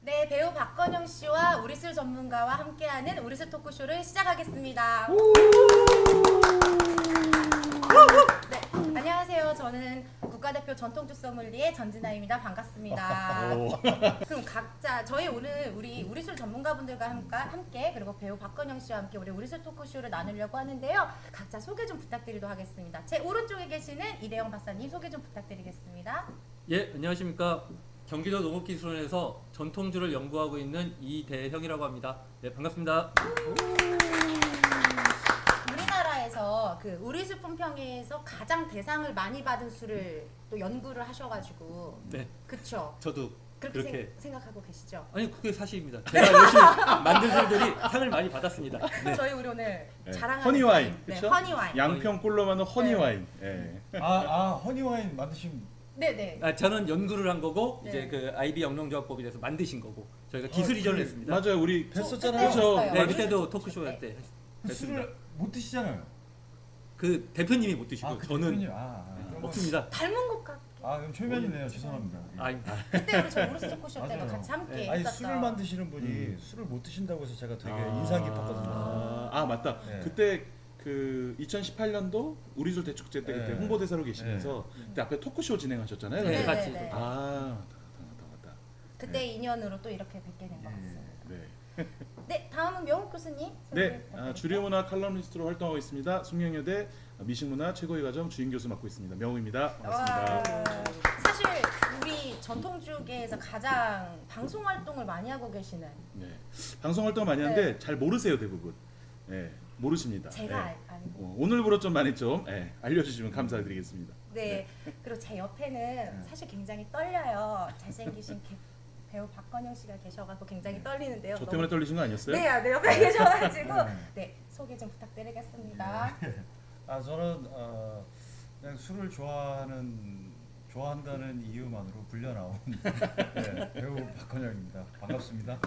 네, 배우 박건영 씨와 우리술 전문가와 함께하는 우리술 토크쇼를 시작하겠습니다. 네, 안녕하세요. 저는 국가대표 전통주 소믈리에 전진아입니다. 반갑습니다. 그럼 각자 저희 오늘 우리술 전문가분들과 함께 그리고 배우 박건영 씨와 함께 우리 우리술 토크쇼를 나누려고 하는데요. 각자 소개 좀 부탁드리도록 하겠습니다. 제 오른쪽에 계시는 이대영 박사님 소개 좀 부탁드리겠습니다. 예, 안녕하십니까. 경기도 농업기술원에서 전통주를 연구하고 있는 이대형이라고 합니다. 네, 반갑습니다. 우리나라에서 그 우리술 품평회에서 가장 대상을 많이 받은 술을 또 연구를 하셔가지고 네, 그쵸? 저도 그렇게 그렇게 생각하고 계시죠? 아니 그게 사실입니다. 제가 열심히 만든 술들이 상을 많이 받았습니다. 네. 저희 우리 오늘 네. 자랑하는 허니와인, 네, 그쵸? 허니와인. 양평 꿀로 만든 허니와인. 예. 허니와인 만드신. 네네. 저는 연구를 한 거고 네. 이제 그 IB 영농조합법에 대해서 만드신 거고 저희가 기술 이전을 했습니다. 맞아요, 우리 했었잖아요. 그렇죠. 했어요. 네, 우리술 그때도 토크쇼 토크쇼 할 때 했습니다. 술을 못 드시잖아요. 그 대표님이 못 드시고 그 저는 대표님. 먹습니다. 닮은 것 같. 그럼 초면이네요. 죄송합니다. 아닙니다. 그때 우리 저 우리술 토크쇼 때도 맞아요. 같이 함께 네. 아니 했었죠. 술을 만드시는 분이 술을 못 드신다고 해서 제가 되게 인상 깊었거든요. 맞다. 네. 그때 그 2018년도 우리술 대축제 때 그때 네. 홍보대사로 계시면서 그때 앞에 토크쇼 진행하셨잖아요. 네, 네, 같이. 네, 네. 맞다. 그때 인연으로 또 이렇게 뵙게 된 것 같습니다. 네. 네, 다음은 명욱 교수님. 네, 주류문화 칼럼니스트로 활동하고 있습니다. 숙명여대 미식문화 최고의 과정 주임 교수 맡고 있습니다. 명우입니다. 반갑습니다. 사실 우리 전통주계에서 가장 방송 활동을 많이 하고 계시는 네. 방송 활동 많이 하는데 잘 모르세요, 대부분. 네, 모르십니다. 제가 네. 알고. 오늘부로 좀 많이 좀 알려주시면 감사드리겠습니다. 네. 그리고 제 옆에는 사실 굉장히 떨려요. 잘생기신 배우 박건영 씨가 계셔가지고 굉장히 떨리는데요. 저 때문에 떨리신 거 아니었어요? 네, 네 옆에 계셔가지고 네 소개 좀 부탁드리겠습니다. 저는 그냥 술을 좋아한다는 이유만으로 불려 나온 네, 배우 박건영입니다. 반갑습니다.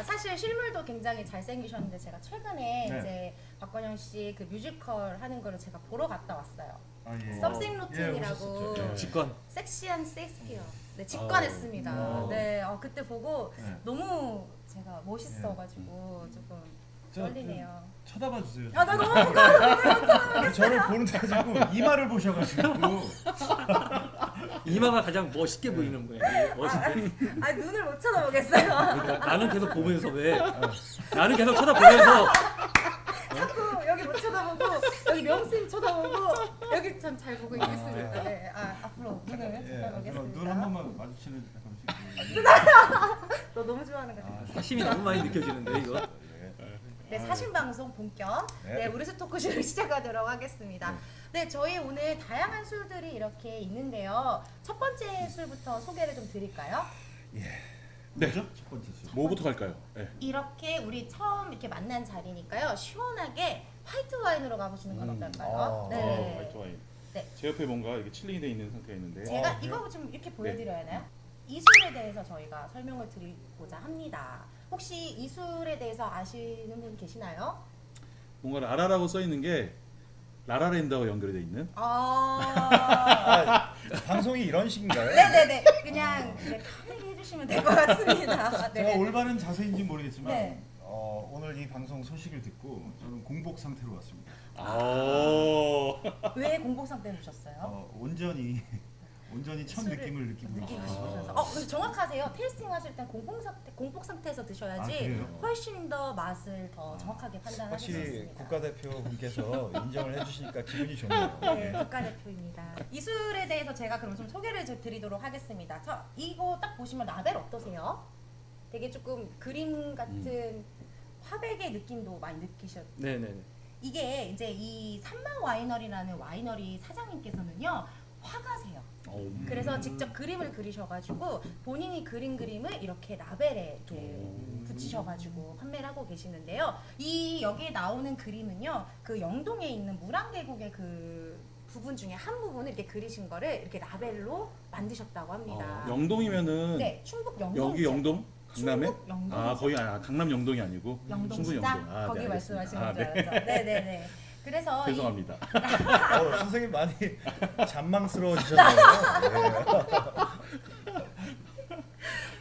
사실 실물도 굉장히 잘생기셨는데 제가 최근에 네. 이제 박건영 씨 그 뮤지컬 하는 거를 제가 보러 갔다 왔어요. 예. 썸씽 루틴이라고 오셨었죠. 예. 직관. 섹시한 셰익스피어 네 직관했습니다. 네 그때 보고 네. 너무 제가 멋있어가지고 조금 떨리네요. 쳐다봐 주세요. 나 너무 부끄러워. 저를 보는데 자꾸 이마를 보셔가지고 이마가 가장 멋있게 보이는 거예요. 멋있게. 눈을 못 쳐다보겠어요. 그러니까 나는 계속 보면서 왜? 나는 계속 쳐다보면서 자꾸 여기 못 쳐다보고 여기 명수님 쳐다보고 여기 참 잘 보고 있겠습니다. 네, 앞으로 눈을 쳐다보겠습니다. 눈 한 번만 마주치는 잠깐씩. 너 너무 좋아하는 거 같아. 사심이 너무 많이 느껴지는데 이거. 네, 사신 방송 본격 네, 우리술 토크쇼를 시작하도록 하겠습니다. 네, 저희 오늘 다양한 술들이 이렇게 있는데요. 첫 번째 술부터 소개를 좀 드릴까요? 네. 첫 번째 술. 뭐부터 갈까요? 네. 이렇게 우리 처음 이렇게 만난 자리니까요. 시원하게 화이트 와인으로 가보시는 건 어떨까요? 네. 화이트 와인. 네. 제 옆에 뭔가 이렇게 칠링이 돼 있는 상태가 있는데. 제가 그래요? 이거 좀 이렇게 보여드려야 하나요? 이 술에 대해서 저희가 설명을 드리고자 합니다. 혹시 이 술에 대해서 아시는 분 계시나요? 뭔가 라라라고 써 있는 게 라라랜드하고 연결이 돼 있는. 방송이 이런 식인가요? 네네네. 그냥 편하게 해주시면 될 것 같습니다. 제가 네. 올바른 자세인지 모르겠지만 네. 오늘 이 방송 소식을 듣고 저는 공복 상태로 왔습니다. 왜 공복 상태에 오셨어요? 온전히 첫 술을 느낌을 느끼고 느끼셔서. 근데 정확하세요. 테이스팅 하실 땐 공복 상태에서 드셔야지 그래요? 훨씬 더 맛을 더 정확하게 판단하실 수 확실히 있습니다. 국가대표분께서 인정을 해주시니까 기분이 좋네요. 네, 국가대표입니다. 이 술에 대해서 제가 그럼 좀 소개를 드리도록 하겠습니다. 이거 딱 보시면 라벨 어떠세요? 되게 조금 그림 같은 화백의 느낌도 많이 느끼셨죠? 네네네. 이게 이제 이 산마 와이너리라는 와이너리 사장님께서는요 화가세요. 그래서 직접 그림을 그리셔가지고 본인이 그린 그림을 이렇게 라벨에 이렇게 붙이셔가지고 판매를 하고 계시는데요. 이 여기에 나오는 그림은요, 그 영동에 있는 물안계곡의 그 부분 중에 한 부분을 이렇게 그리신 거를 이렇게 라벨로 만드셨다고 합니다. 영동이면은 네, 충북 영동. 여기 영동? 강남에? 충북 영동. 아 거기 강남 영동이 아니고 충북 영동시장 영동. 아, 거기 네, 말씀하시는 알겠습니다. 줄 알았죠. 네네네. 그래서 죄송합니다. 선생님 많이 잔망스러워지셨나요?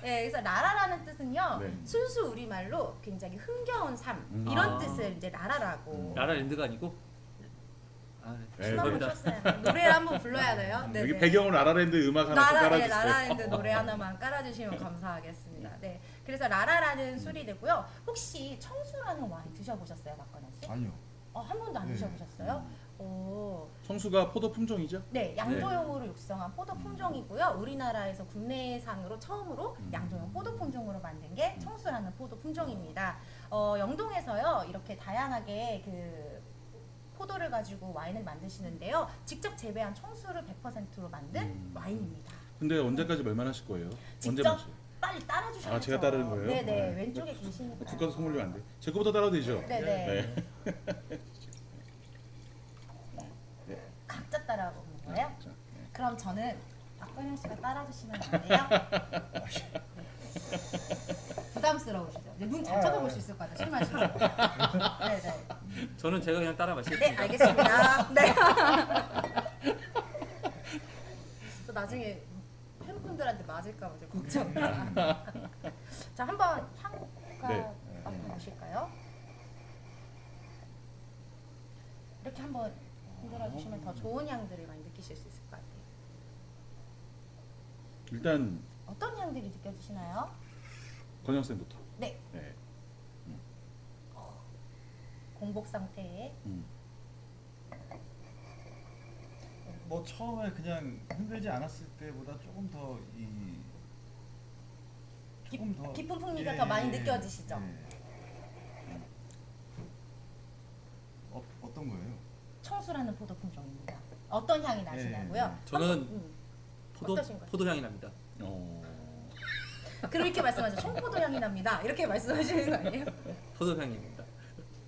네, 그래서 라라라는 뜻은요 네. 순수 우리말로 굉장히 흥겨운 삶 이런 아. 뜻을 이제 라라라고. 라라랜드가 아니고. 아, 네, 춤 한번 죄송합니다. 췄어요. 노래를 한번 불러야 돼요. 네. 여기 배경으로 라라랜드 음악 하나 좀 깔아주세요. 라라랜드 노래 하나만 깔아주시면 감사하겠습니다. 네, 그래서 라라라는 술이 되고요. 혹시 청수라는 와인 드셔보셨어요, 박건아 씨? 아니요. 한 번도 안 네. 드셔보셨어요? 오. 청수가 포도 품종이죠? 네, 양조용으로 육성한 포도 품종이고요. 우리나라에서 국내산으로 처음으로 양조용 포도 품종으로 만든 게 청수라는 포도 품종입니다. 영동에서요, 이렇게 다양하게 그 포도를 가지고 와인을 만드시는데요. 직접 재배한 청수를 100%로 만든 와인입니다. 근데 언제까지 말만하실 거예요? 언제 직접 마셔요? 빨리 따라주셔야죠. 아, 제가 따르는 거예요? 네네, 네. 왼쪽에 계시니까. 국가도 소믈리에 안 돼. 제 거보다 따라도 되죠? 네네. 각자 따라오는 거예요? 자, 그럼 저는 박건영 씨가 따라주시면 안 돼요? 부담스러우시죠? 이제 눈 잘 쳐다볼 수 있을 것 같아요. 술 마시면. 네네. 저는 제가 그냥 따라 네, 마시겠습니다. 알겠습니다. 네. 또 나중에 팬분들한테 맞을까 봐 좀 걱정. 자, 한번 향가 네. 맡아보실까요? 이렇게 한번 흔들어 주시면 더 좋은 향들을 많이 느끼실 수 있을 것 같아요. 일단 어떤 향들이 느껴지시나요? 건영쌤부터. 네, 네. 공복 상태에 뭐 처음에 그냥 흔들지 않았을 때보다 조금 더 조금 더 깊은 풍미가 더 많이 느껴지시죠? 어떤 거예요? 청수라는 포도 품종입니다. 어떤 향이 나시냐고요? 저는 한번, 어떠신 거예요? 포도향이 납니다. 그럼 이렇게 말씀하죠. 청포도 향이 납니다. 이렇게 말씀하시는 거 아니에요? 포도향입니다.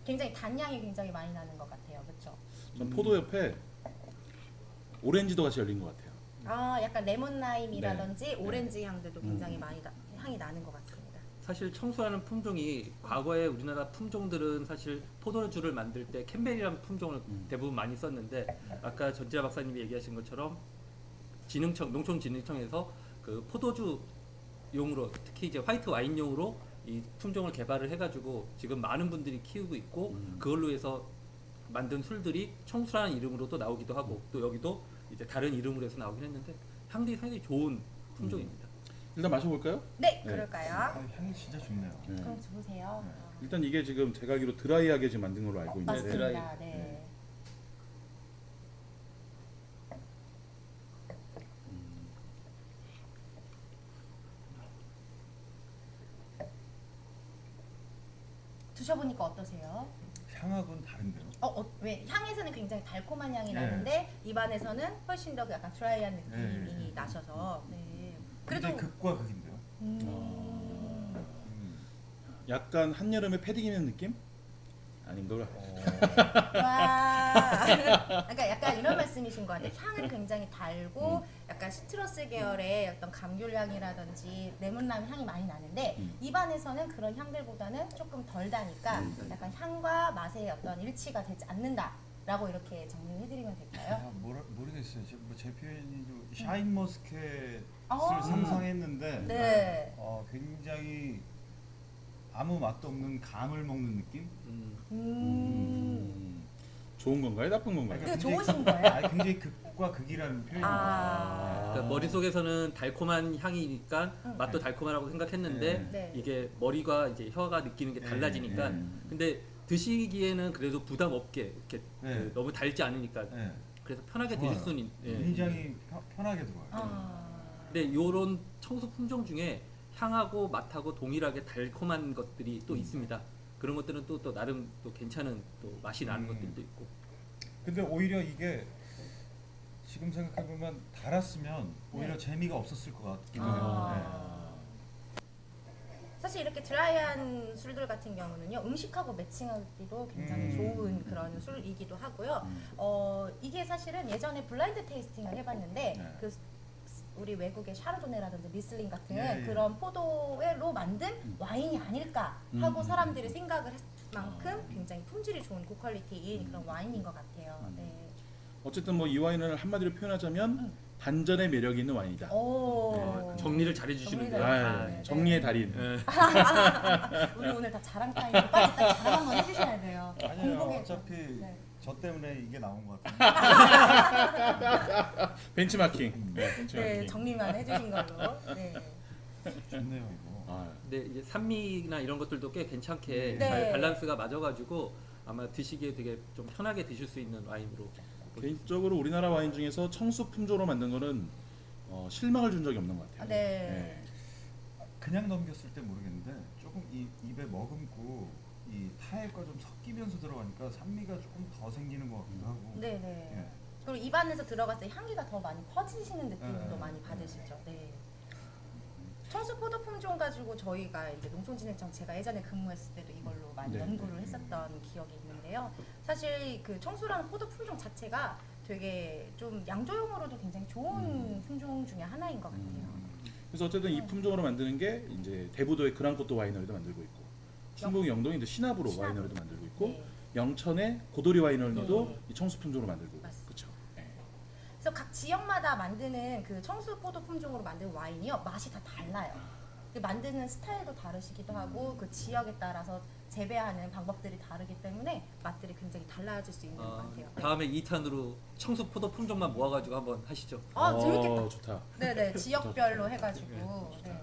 굉장히 단향이 굉장히 많이 나는 것 같아요. 그렇죠? 전 포도 옆에 오렌지도 같이 열린 것 같아요. 아, 약간 레몬 라임이라든지 네. 오렌지 향들도 굉장히 많이 향이 나는 것 같습니다. 사실 청수라는 품종이 과거에 우리나라 품종들은 사실 포도주를 만들 때 캠벨이라는 품종을 대부분 많이 썼는데 아까 전지아 박사님이 얘기하신 것처럼 농촌진흥청에서 그 포도주용으로 특히 이제 화이트 와인용으로 이 품종을 개발을 해가지고 지금 많은 분들이 키우고 있고 그걸로 해서 만든 술들이 청수라는 이름으로 또 나오기도 하고 또 여기도 이제 다른 이름으로 해서 나오긴 했는데 향이 상당히 좋은 품종입니다. 일단 마셔볼까요? 네, 네. 그럴까요? 향이 진짜 좋네요. 네. 그럼 주무세요. 일단 이게 지금 제가 알기로 드라이하게 지금 만든 걸로 알고 있는데 맞습니다. 드라이. 네. 드셔보니까 어떠세요? 향하고는 다른데요. 왜 향에서는 굉장히 달콤한 향이 네. 나는데 입안에서는 훨씬 더 약간 드라이한 느낌이 네. 나셔서 네. 굉장히 그래도 극과 극인데요. 약간 한여름에 패딩 입는 느낌? 아닌가? 와, 그러니까 약간 이런 말씀이신 것 같아요. 향은 굉장히 달고 약간 시트러스 계열의 어떤 감귤향이라든지 레몬라임 향이 많이 나는데 입안에서는 그런 향들보다는 조금 덜 다니까 약간 향과 맛의 어떤 일치가 되지 않는다라고 이렇게 정리해드리면 될까요? 모르겠어요. 제 표현이 좀 샤인 머스켓을 아. 상상했는데 네. 굉장히 아무 맛도 없는 감을 먹는 느낌? 좋은 건가요? 나쁜 건가요? 그게 좋으신 거예요? 굉장히 극과 극이라는 표현입니다. 그러니까 머릿속에서는 달콤한 향이니까 맛도 달콤하라고 생각했는데 네. 이게 머리가 이제 혀가 느끼는 게 달라지니까 근데 드시기에는 그래도 부담 없게 이렇게 네. 너무 달지 않으니까 네. 그래서 편하게 좋아요. 드실 수는 굉장히 편하게 들어와요. 근데 이런 청수 품종 중에 향하고 맛하고 동일하게 달콤한 것들이 또 있습니다. 그런 것들은 또 나름 또 괜찮은 또 맛이 나는 것들도 있고. 근데 오히려 이게 지금 생각해보면 달았으면 오히려 네. 재미가 없었을 것 같기도 아. 해요. 사실 이렇게 드라이한 술들 같은 경우는요 음식하고 매칭하기도 굉장히 좋은 그런 술이기도 하고요. 이게 사실은 예전에 블라인드 테이스팅을 해봤는데 네. 그 우리 외국의 샤르도네라든지 리슬링 같은 예, 예. 그런 포도로 만든 와인이 아닐까 하고 사람들이 생각을 했을 만큼 굉장히 품질이 좋은 고퀄리티인 그런 와인인 것 같아요. 네. 어쨌든 뭐 이 와인을 한마디로 표현하자면 반전의 매력이 있는 와인이다. 오. 정리를 잘 해주시는데요. 아, 네. 정리의 달인. 우리 오늘 다 자랑 타임. 빨리 딱 자랑 한번 해주셔야 돼요. 아니에요. 공복에- 어차피 네. 저 때문에 이게 나온 것 같아요. 벤치마킹. 네, 네, 벤치마킹. 정리만 해주신 걸로. 네. 좋네요 이거. 아, 근데 이제 산미나 이런 것들도 꽤 괜찮게 네. 잘 밸런스가 맞아가지고 아마 드시기에 되게 좀 편하게 드실 수 있는 와인으로. 개인적으로 우리나라 와인 중에서 청수 품종으로 만든 거는 실망을 준 적이 없는 것 같아요. 네. 그냥 넘겼을 때 모르겠는데 조금 이 입에 머금고 이 타액과 좀 섞이면서 들어가니까 산미가 조금 더 생기는 것 같기도 하고. 네네. 예. 그리고 입안에서 들어갔을 때 향기가 더 많이 퍼지시는 느낌도 네. 많이 받으시죠. 네. 청수 포도 품종 가지고 저희가 이제 농촌진흥청 제가 예전에 근무했을 때도 이걸로 많이 네. 연구를 했었던 기억이 있는데요. 사실 그 청수라는 포도 품종 자체가 되게 좀 양조용으로도 굉장히 좋은 품종 중에 하나인 것 같아요. 그래서 어쨌든 이 품종으로 만드는 게 이제 대부도의 그랑코토 와이너리도 만들고 있고, 충북 영동이 이제 시나브로 시나브로. 와이너리도 만들고 있고, 네. 영천의 고도리 와이너리도 네. 이 청수 품종으로 만들고, 맞습니다. 그렇죠. 그래서 각 지역마다 만드는 그 청수 포도 품종으로 만든 와인이요 맛이 다 달라요. 그 만드는 스타일도 다르시기도 하고 그 지역에 따라서 재배하는 방법들이 다르기 때문에 맛들이 굉장히 달라질 수 있는 것 같아요. 네. 다음에 2탄으로 청수 포도 품종만 모아가지고 한번 하시죠. 재밌겠다. 좋다. 네네 지역별로 해가지고. 네.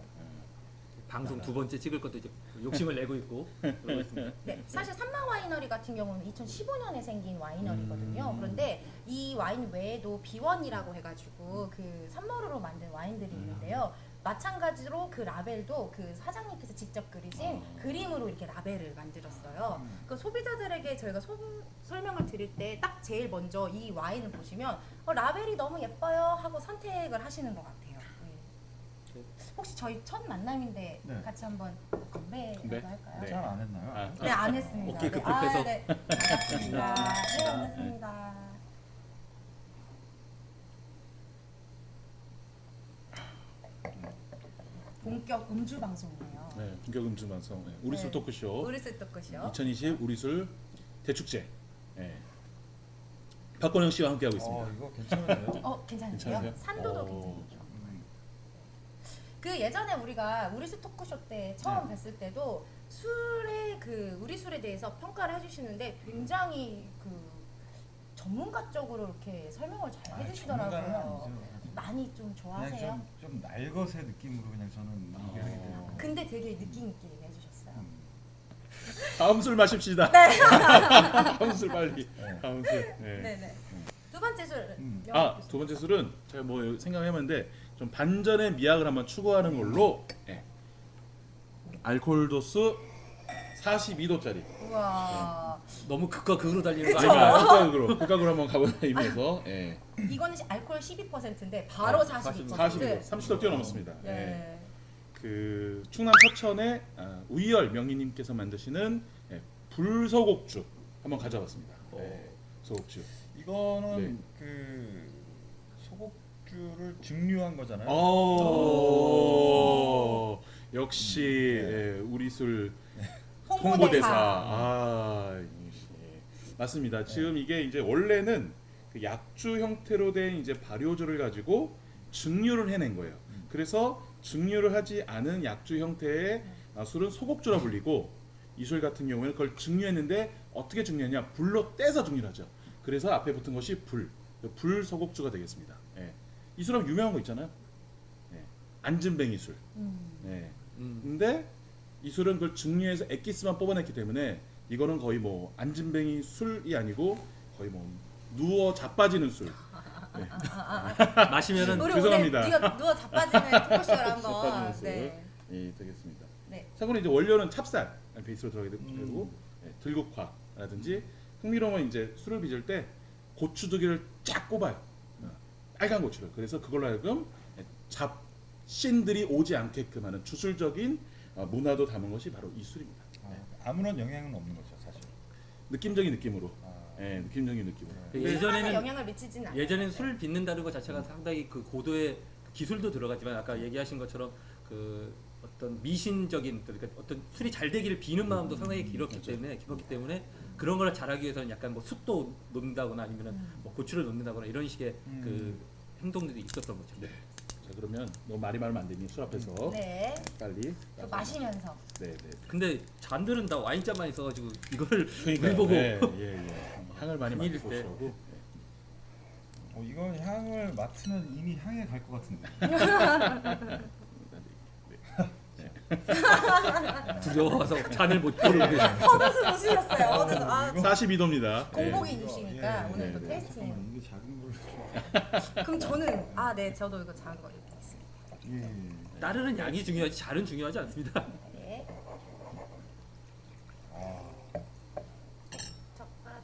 방송 2번째 찍을 것도 이제 욕심을 내고 있고 그러고 있습니다. 네, 사실 산마 와이너리 같은 경우는 2015년에 생긴 와이너리거든요. 그런데 이 와인 외에도 비원이라고 해가지고 그 산머루로 만든 와인들이 있는데요. 마찬가지로 그 라벨도 그 사장님께서 직접 그리신 그림으로 이렇게 라벨을 만들었어요. 그 소비자들에게 저희가 설명을 드릴 때 딱 제일 먼저 이 와인을 보시면 라벨이 너무 예뻐요 하고 선택을 하시는 것 같아요. 네. 혹시 저희 첫 만남인데 네. 같이 한번 건배라도 건배? 할까요? 네. 짠 안 했나요? 아, 네, 안 했습니다. 어깨 네. 급급해서. 네. 반갑습니다. 네, 반갑습니다. 본격 음주 방송이에요. 네, 본격 음주 방송 우리술 네. 토크쇼 우리술 토크쇼. 2020 우리술 대축제. 박건영 씨와 함께하고 있습니다. 이거 괜찮은데요? 괜찮으세요? 괜찮으세요? 산도도 괜찮죠. 그 예전에 우리가 우리술 토크쇼 때 처음 뵀을 때도 술의 그 우리 술에 대해서 평가를 해주시는데 굉장히 그 전문가 쪽으로 이렇게 설명을 잘 전문가는 해주시더라고요. 아니죠. 많이 좀 좋아하세요? 그냥 좀 날것의 느낌으로 그냥 저는 얘기하게 돼요. 근데 되게 느낌 있게 얘기해주셨어요. 다음 술 마십시다. 다음 술 빨리. 네. 다음 술. 네. 네네. 두 번째 술. 두 번째 술은 제가 뭐 생각해봤는데 좀 반전의 미학을 한번 추구하는 걸로 알코올 도수 42도짜리. 우와. 너무 극과 극으로 달리는 거 그쵸? 아닌가요? 극각으로 한번 가보는 의미에서 이거는 알코올 12%인데 바로 42%. 42도, 30도 뛰어넘었습니다. 네. 그 충남 서천의 우이열 명희님께서 만드시는 불소곡주 한번 가져왔습니다. 소곡주. 이거는 네. 그 소곡주를 증류한 거잖아요. 역시 우리 술 홍보대사. 홍보대사. 맞습니다. 지금 이게 이제 원래는 그 약주 형태로 된 이제 발효주를 가지고 증류를 해낸 거예요. 그래서 증류를 하지 않은 약주 형태의 술은 소곡주라 불리고, 이 술 같은 경우에는 그걸 증류했는데 어떻게 증류했냐? 불로 떼서 증류를 하죠. 그래서 앞에 붙은 것이 불소곡주가 되겠습니다. 이 술하면 유명한 거 있잖아요. 안진뱅이 술. 근데 이 술은 그걸 증류해서 엑기스만 뽑아냈기 때문에 이거는 거의 뭐 안진뱅이 술이 아니고 거의 뭐 누워 자빠지는 술. 마시면은 우리 죄송합니다. 오늘 누워 자빠지는 토크쇼를 한번. 자빠지는 술. 네. 예, 되겠습니다. 네. 참고로 이제 원료는 찹쌀 베이스로 들어가게 되고 들국화라든지 흥미로운 이제 술을 빚을 때 고추 2개를 쫙 꼽아요. 빨간 고추를. 그래서 그걸로 하여금 잡신들이 오지 않게끔 하는 주술적인 문화도 담은 것이 바로 이 술입니다. 아무런 영향은 없는 거죠, 사실. 느낌적인 느낌으로. 예, 느낌적인 느낌으로. 술맛에 예전에는 영향을 미치진 않아요. 예전에는 술을 빚는다는 것 자체가 상당히 그 고도의 기술도 들어가지만 아까 얘기하신 것처럼 그 어떤 미신적인 그러니까 어떤 술이 잘 되기를 비는 마음도 상당히 깊었기 때문에 그런 걸 잘하기 위해서는 약간 뭐 숯도 놓는다거나 아니면은 뭐 고추를 놓는다거나 이런 식의 그 행동들이 있었던 거죠. 네. 자 그러면 너무 말이 많으면 안 되니 술 앞에서 네. 빨리 또 마시면서. 네, 네. 근데 잔들은 다 와인잔만 있어가지고 이거를 그러니까요. 물 보고 예, 예. 향을 많이 비닐일 때. 맡으시고. 이건 향을 맡으면 이미 향에 갈 것 같은데. 두려워서 잔을 못 고르고 헛웃음 웃으셨어요. 헛웃음. 아, 42도입니다. 공복이시니까 예, 오늘 네, 또 네. 테스팅. 잠깐만, 이게 작은 걸로 좀. 그럼 저는 네 저도 이거 작은 거 이렇게 있습니다. 예. 따르는 양이 중요하지 잔은 중요하지 않습니다. 네. 아, 젓가락.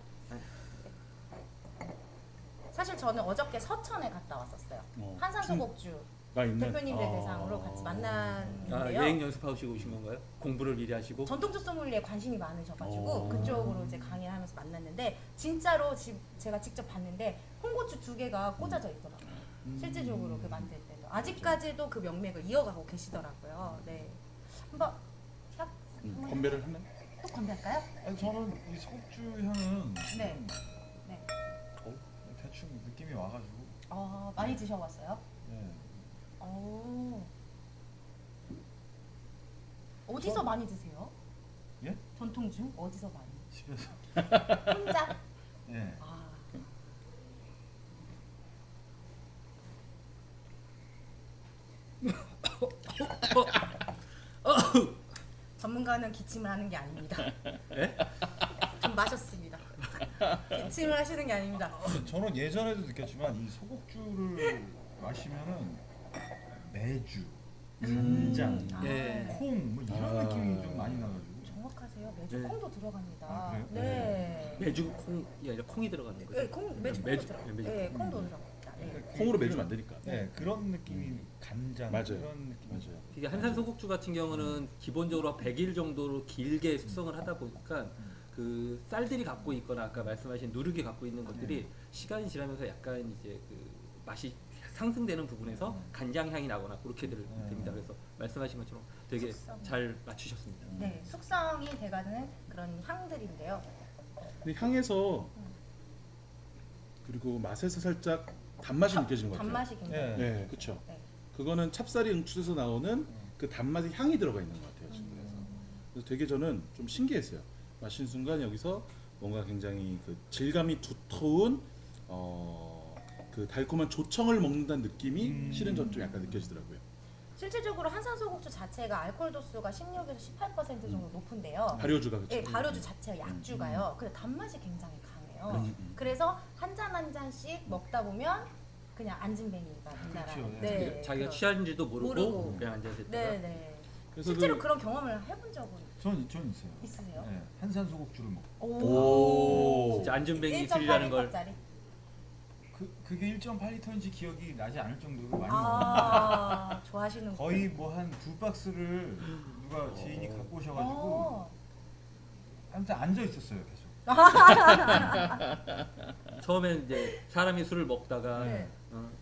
사실 저는 어저께 서천에 갔다 왔었어요. 한산소곡주 가 있는 대표님들 대상으로 같이 만났는데요. 여행 연습하시고 오신 건가요? 공부를 미리 하시고? 전통주 소믈리에 관심이 많으셔가지고 그쪽으로 이제 강의를 하면서 만났는데 진짜로 제가 직접 봤는데 홍고추 2개가 꽂아져 있더라고요. 실질적으로 그 만들 때도 아직까지도 그 명맥을 이어가고 계시더라고요. 네, 한번 딱 한번 건배를 하나요? 또 건배할까요? 아니, 저는 이 소주 향은 네. 좀 네. 대충 느낌이 와가지고. 많이 드셔봤어요? 예. 어디서 많이 드세요? 예? 전통주 어디서 많이? 집에서. 혼자? 예. 전문가는 기침을 하는 게 아닙니다. 네? 좀 마셨습니다. 기침을 하시는 게 아닙니다. 저는 예전에도 느꼈지만 이 소곡주를 마시면은 매주, 간장, 예. 콩 뭐 이런 느낌이 좀 많이 나가지고. 정확하세요. 매주 네. 콩도 들어갑니다. 아, 그래요? 네. 매주 콩이 아니라 콩이 들어가는 거죠? 네, 매주 콩도 매주, 들어. 네, 매주 네, 콩. 콩도 들어갑니다. 네. 콩으로 매주 만드니까. 네, 그런 느낌이 간장 맞아요. 그런 느낌. 맞아요. 이게 한산 소곡주 같은 경우는 기본적으로 100일 정도로 길게 숙성을 하다 보니까 그 쌀들이 갖고 있거나 아까 말씀하신 누룩이 갖고 있는 것들이 시간이 지나면서 약간 이제 그 맛이 상승되는 부분에서 간장 향이 나거나 그렇게 됩니다. 그래서 말씀하신 것처럼 되게 숙성. 잘 맞추셨습니다. 네, 숙성이 돼가는 그런 향들인데요. 근데 향에서 그리고 맛에서 살짝 단맛이 느껴지는 것 같아요. 단맛이 굉장히. 네. 네, 그렇죠. 네. 그거는 찹쌀이 응축돼서 나오는 그 단맛의 향이 들어가 있는 것 같아요. 지금 그래서 되게 저는 좀 신기했어요. 마신 순간 여기서 뭔가 굉장히 그 질감이 두터운 그 달콤한 조청을 먹는다는 느낌이 실은 좀 약간 느껴지더라고요. 실질적으로 한산소곡주 자체가 알코올 도수가 16에서 18% 정도 높은데요. 발효주가 그렇죠. 네, 발효주 자체가 약주가요. 근데 단맛이 굉장히 강해요. 음. 그래서 한 잔 한 잔씩 먹다 보면 그냥 앉은뱅이가 된다라는. 그렇죠. 네, 자기가 그런- 취한지도 모르고, 모르고. 그냥 앉아서 있다가 네, 네. 그래서 실제로 그런 경험을 해본 적은 전 있어요. 있으세요? 네, 한산 소곡주를 먹고. 오. 진짜 앉은뱅이 술이라는 걸 1.8리터짜리. 그게 1.8리터인지 기억이 나지 않을 정도로 많이 먹었는데 좋아하시는 거의 뭐 한 2박스를 누가 지인이 갖고 오셔가지고 어. 아무튼 앉아 있었어요 계속. 처음엔 이제 사람이 술을 먹다가 네.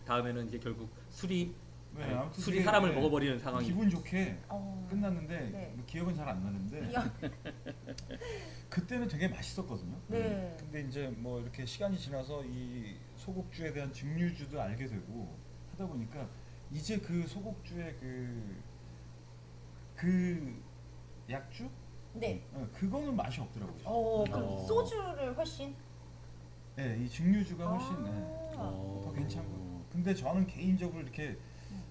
다음에는 이제 결국 술이 네, 아무튼 술이 그게, 사람을 네, 먹어버리는 상황이 기분 좋게 어. 끝났는데 네. 뭐 기억은 잘 안 나는데 기억- 그때는 되게 맛있었거든요. 네. 근데 이제 뭐 이렇게 시간이 지나서 이 소곡주에 대한 증류주도 알게 되고 하다 보니까 이제 그 소곡주의 그 약주? 네. 그거는 맛이 없더라고요. 그럼 소주를 훨씬 네, 이 증류주가 훨씬 아. 더 괜찮고. 근데 저는 개인적으로 이렇게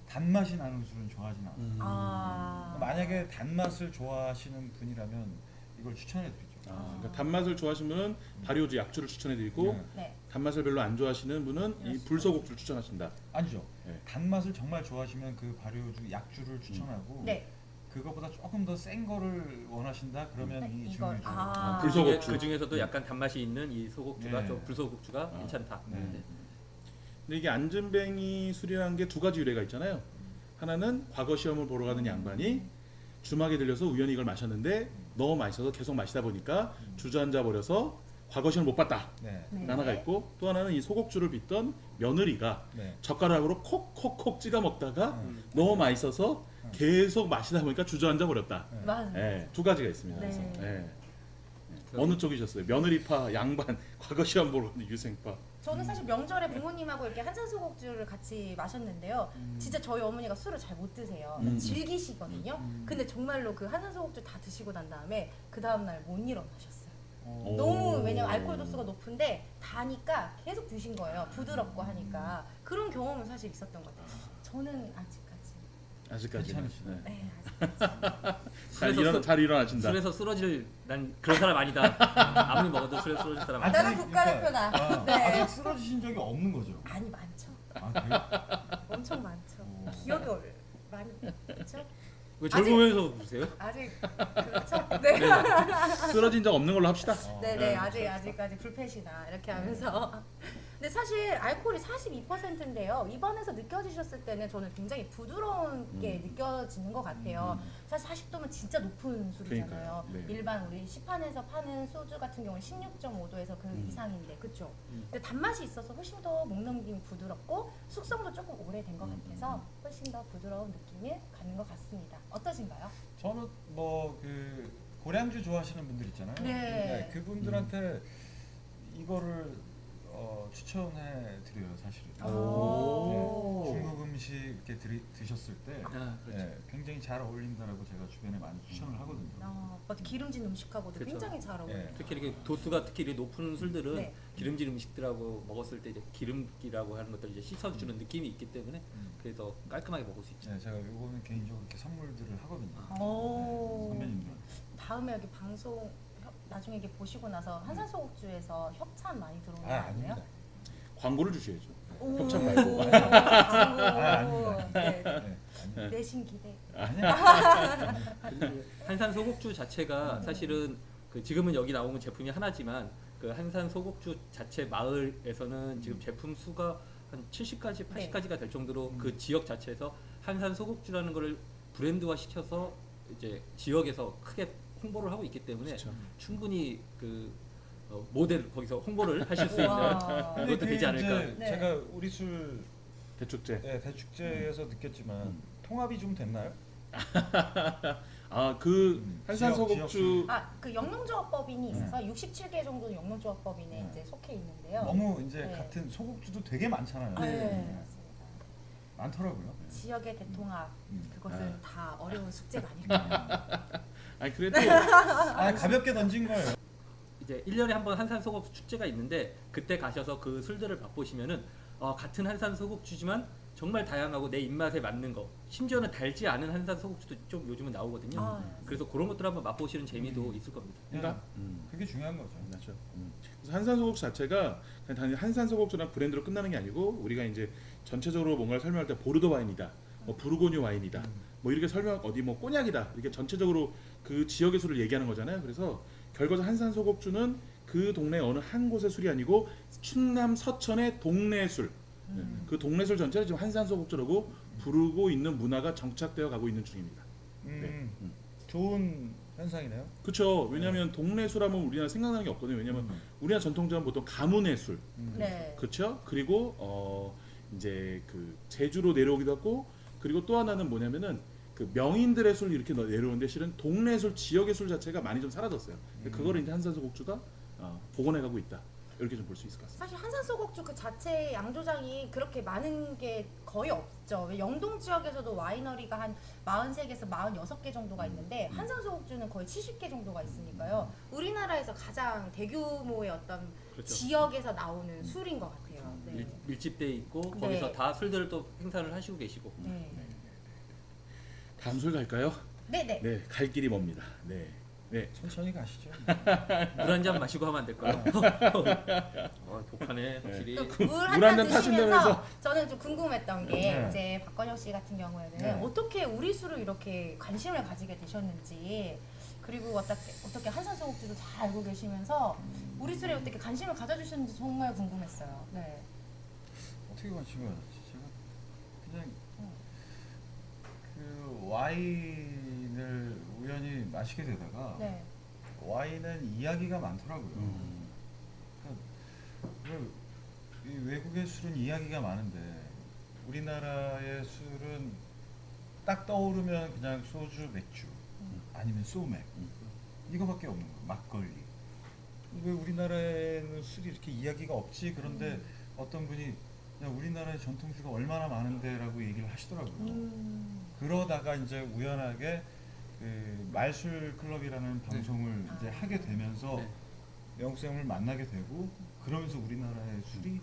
단맛이 나는 술은 좋아하진 않아요. 아. 만약에 단맛을 좋아하시는 분이라면 이걸 추천해 드리죠. 그러니까 단맛을 좋아하시는 분은 발효주 약주를 추천해드리고 네. 네. 단맛을 별로 안 좋아하시는 분은 이 불소곡주를 추천하신다. 아니죠. 네. 단맛을 정말 좋아하시면 그 발효주 약주를 추천하고 네. 그거보다 조금 더 센 거를 원하신다 그러면 네, 이 이걸. 증류주. 아. 불소곡주. 그 중에서도 약간 단맛이 있는 이 소곡주가 네. 좀 불소곡주가 괜찮다. 네. 네. 근데 이게 안전뱅이 술이라는 게 두 가지 유래가 있잖아요. 하나는 과거 시험을 보러 가는 양반이 주막에 들려서 우연히 이걸 마셨는데 너무 맛있어서 계속 마시다 보니까 주저앉아 버려서 과거 시험 못 봤다. 네. 네. 하나가 있고 또 하나는 이 소곡주를 빚던 며느리가 네. 젓가락으로 콕콕콕 찍어 먹다가 음. 너무 맛있어서 계속 마시다 보니까 주저앉아 버렸다. 맞아요. 예, 두 가지가 있습니다. 네. 그래서 어느 쪽이셨어요? 며느리파, 양반, 과거 시험 보러 가는 유생파. 저는 사실 명절에 부모님하고 이렇게 한산소곡주를 같이 마셨는데요. 진짜 저희 어머니가 술을 잘 못 드세요. 즐기시거든요. 근데 정말로 그 한산소곡주 다 드시고 난 다음에 그 다음날 못 일어나셨어요. 오. 너무 왜냐면 알코올 도수가 높은데 다니까 계속 드신 거예요. 부드럽고 하니까 그런 경험은 사실 있었던 것 같아요. 저는 아직까지는 아직까지는. 괜찮으시네. 네, 잘 일어나신다. 술에서 쓰러질 난 그런 사람 아니다. 아무리 먹어도 술에서 쓰러질 사람 아니다. 나는 국가대표다. 네. 아직 쓰러지신 적이 없는 거죠. 아니 많죠. 아, 그래요? 엄청 많죠. 오. 기억이 많이 그렇죠? 왜 젊으면서 그러세요? 아직 그렇죠. 네. 쓰러진 적 없는 걸로 합시다. 네네 아직까지 불패시다 이렇게 하면서 근데 사실 알코올이 42%인데요 입안에서 느껴지셨을 때는 저는 굉장히 부드러운 게 느껴지는 것 같아요. 사실 40도면 진짜 높은 술이잖아요. 그러니까요. 네. 일반 우리 시판에서 파는 소주 같은 경우는 16.5도에서 그 이상인데 그쵸? 근데 단맛이 있어서 훨씬 더 목 넘김이 부드럽고 숙성도 조금 오래된 것 같아서 훨씬 더 부드러운 느낌이 가는 것 같습니다. 어떠신가요? 저는 뭐 그 고량주 좋아하시는 분들 있잖아요. 네. 그분들한테 이거를 추천해 드려요, 사실은. 오. 네, 중국 음식 이렇게 드셨을 때 아, 그렇죠. 네, 굉장히 잘 어울린다라고 제가 주변에 많이 추천을 하거든요. 어떤 기름진 음식하고도 그렇죠. 굉장히 잘 어울려요. 네. 특히 이렇게 도수가 특히 이렇게 높은 술들은 네. 기름진 음식들하고 먹었을 때 이제 기름기라고 하는 것들을 이제 씻어주는 느낌이 있기 때문에 그래서 깔끔하게 먹을 수 있죠. 네, 제가 요거는 개인적으로 이렇게 선물들을 하거든요. 오. 선배님들. 다음에 여기 방송 나중에 이게 보시고 나서 한산소곡주에서 협찬 많이 들어오는 거 아, 아니에요? 아닙니다. 광고를 주셔야죠. 오. 협찬 말고. 광고. 아닙니다. 네. 네, 아니, 내신 기대. 한산 소곡주 자체가 사실은 그 지금은 여기 나오는 제품이 하나지만 그 한산 소곡주 자체 마을에서는 지금 제품 수가 한 70까지 80까지가 될 정도로 그 지역 자체에서 한산 소곡주라는 거를 브랜드화 시켜서 이제 지역에서 크게 홍보를 하고 있기 때문에 그렇죠. 충분히 그 모델 거기서 홍보를 하실 수 있는 우와. 근데 그것도 되지 않을까. 이제 네. 제가 우리 술 대축제. 대축제에서 느꼈지만 통합이 좀 됐나요? 그 지역 한산소곡주 그 영농조합법인이 있어서 67개 정도 영농조합법인에 네. 이제 속해 있는데요. 너무 이제 네. 같은 소곡주도 되게 많잖아요. 네. 맞습니다. 많더라고요. 지역의 대통합 그것은 아. 다 어려운 숙제가 아닐까요? 아니 그래도 가볍게 던진 거예요. 이제 1년에 한 번 한산 소곡 축제가 있는데 그때 가셔서 그 술들을 맛보시면은 같은 한산 소곡주지만 정말 다양하고 내 입맛에 맞는 거 심지어는 달지 않은 한산 소곡주도 좀 요즘은 나오거든요. 아, 그래서 그런 것들 한번 맛보시는 재미도 있을 겁니다. 그러니까 그게 중요한 거죠. 맞죠. 그래서 한산소곡주 자체가 그냥 단지 한산소곡주라는 브랜드로 끝나는 게 아니고 우리가 이제 전체적으로 뭔가를 설명할 때 보르도 와인이다, 뭐 부르고뉴 와인이다, 뭐 이렇게 설명 어디 뭐 꼬냑이다 이렇게 전체적으로 그 지역의 술을 얘기하는 거잖아요. 그래서 결과적 한산소곡주는 그 동네 어느 한 곳의 술이 아니고 충남 서천의 동네 술, 그 동네 술 전체를 지금 한산소곡주라고 부르고 있는 문화가 정착되어 가고 있는 중입니다. 좋은 현상이네요. 그렇죠. 왜냐하면 동네 술하면 우리나라 생각나는 게 없거든요. 왜냐하면 우리나라 전통적으로 보통 가문의 술, 네. 그렇죠. 그리고 이제 그 제주로 내려오기도 하고 그리고 또 하나는 뭐냐면은 그 명인들의 술 이렇게 내려오는데 실은 동네 술 지역의 술 자체가 많이 좀 사라졌어요. 그거를 이제 한산소곡주가 복원해가고 있다. 이렇게 좀 볼 수 있을 것 같습니다. 사실 한산소곡주 그 자체 양조장이 그렇게 많은 게 거의 없죠. 영동 지역에서도 와이너리가 한 43개에서 46개 정도가 있는데 한산소곡주는 거의 70개 정도가 있으니까요. 우리나라에서 가장 대규모의 어떤 그렇죠. 지역에서 나오는 술인 것 같아요. 네. 밀집돼 있고 네. 거기서 다 술들을 또 생산을 하시고 계시고. 네. 다음 술 갈까요? 네네. 네, 갈 길이 멉니다. 네, 네. 천천히 가시죠. 물 한 잔 마시고 하면 안 될까요? 독하네 확실히. 물 물 한 한잔 잔 드시면서 타신다면서. 저는 좀 궁금했던 게 네. 이제 박건영 씨 같은 경우에는 네. 어떻게 우리수를 이렇게 관심을 가지게 되셨는지, 그리고 어떻게 한산소곡주도 잘 알고 계시면서 우리술에 어떻게 관심을 가져주셨는지 정말 궁금했어요. 네. 어떻게 관심을 가졌지? 제가 그냥 그 와인을 우연히 마시게 되다가 네. 와인은 이야기가 많더라고요. 그러니까 이 외국의 술은 이야기가 많은데 우리나라의 술은 딱 떠오르면 그냥 소주, 맥주 아니면 소맥 이거밖에 없는 거예요. 막걸리. 왜 우리나라에는 술이 이렇게 이야기가 없지? 그런데 어떤 분이 그냥 우리나라의 전통주가 얼마나 많은데라고 얘기를 하시더라고요. 그러다가 이제 우연하게 그 말술 클럽이라는 방송을 이제 하게 되면서 네. 영국 쌤을 만나게 되고 그러면서 우리나라의 술이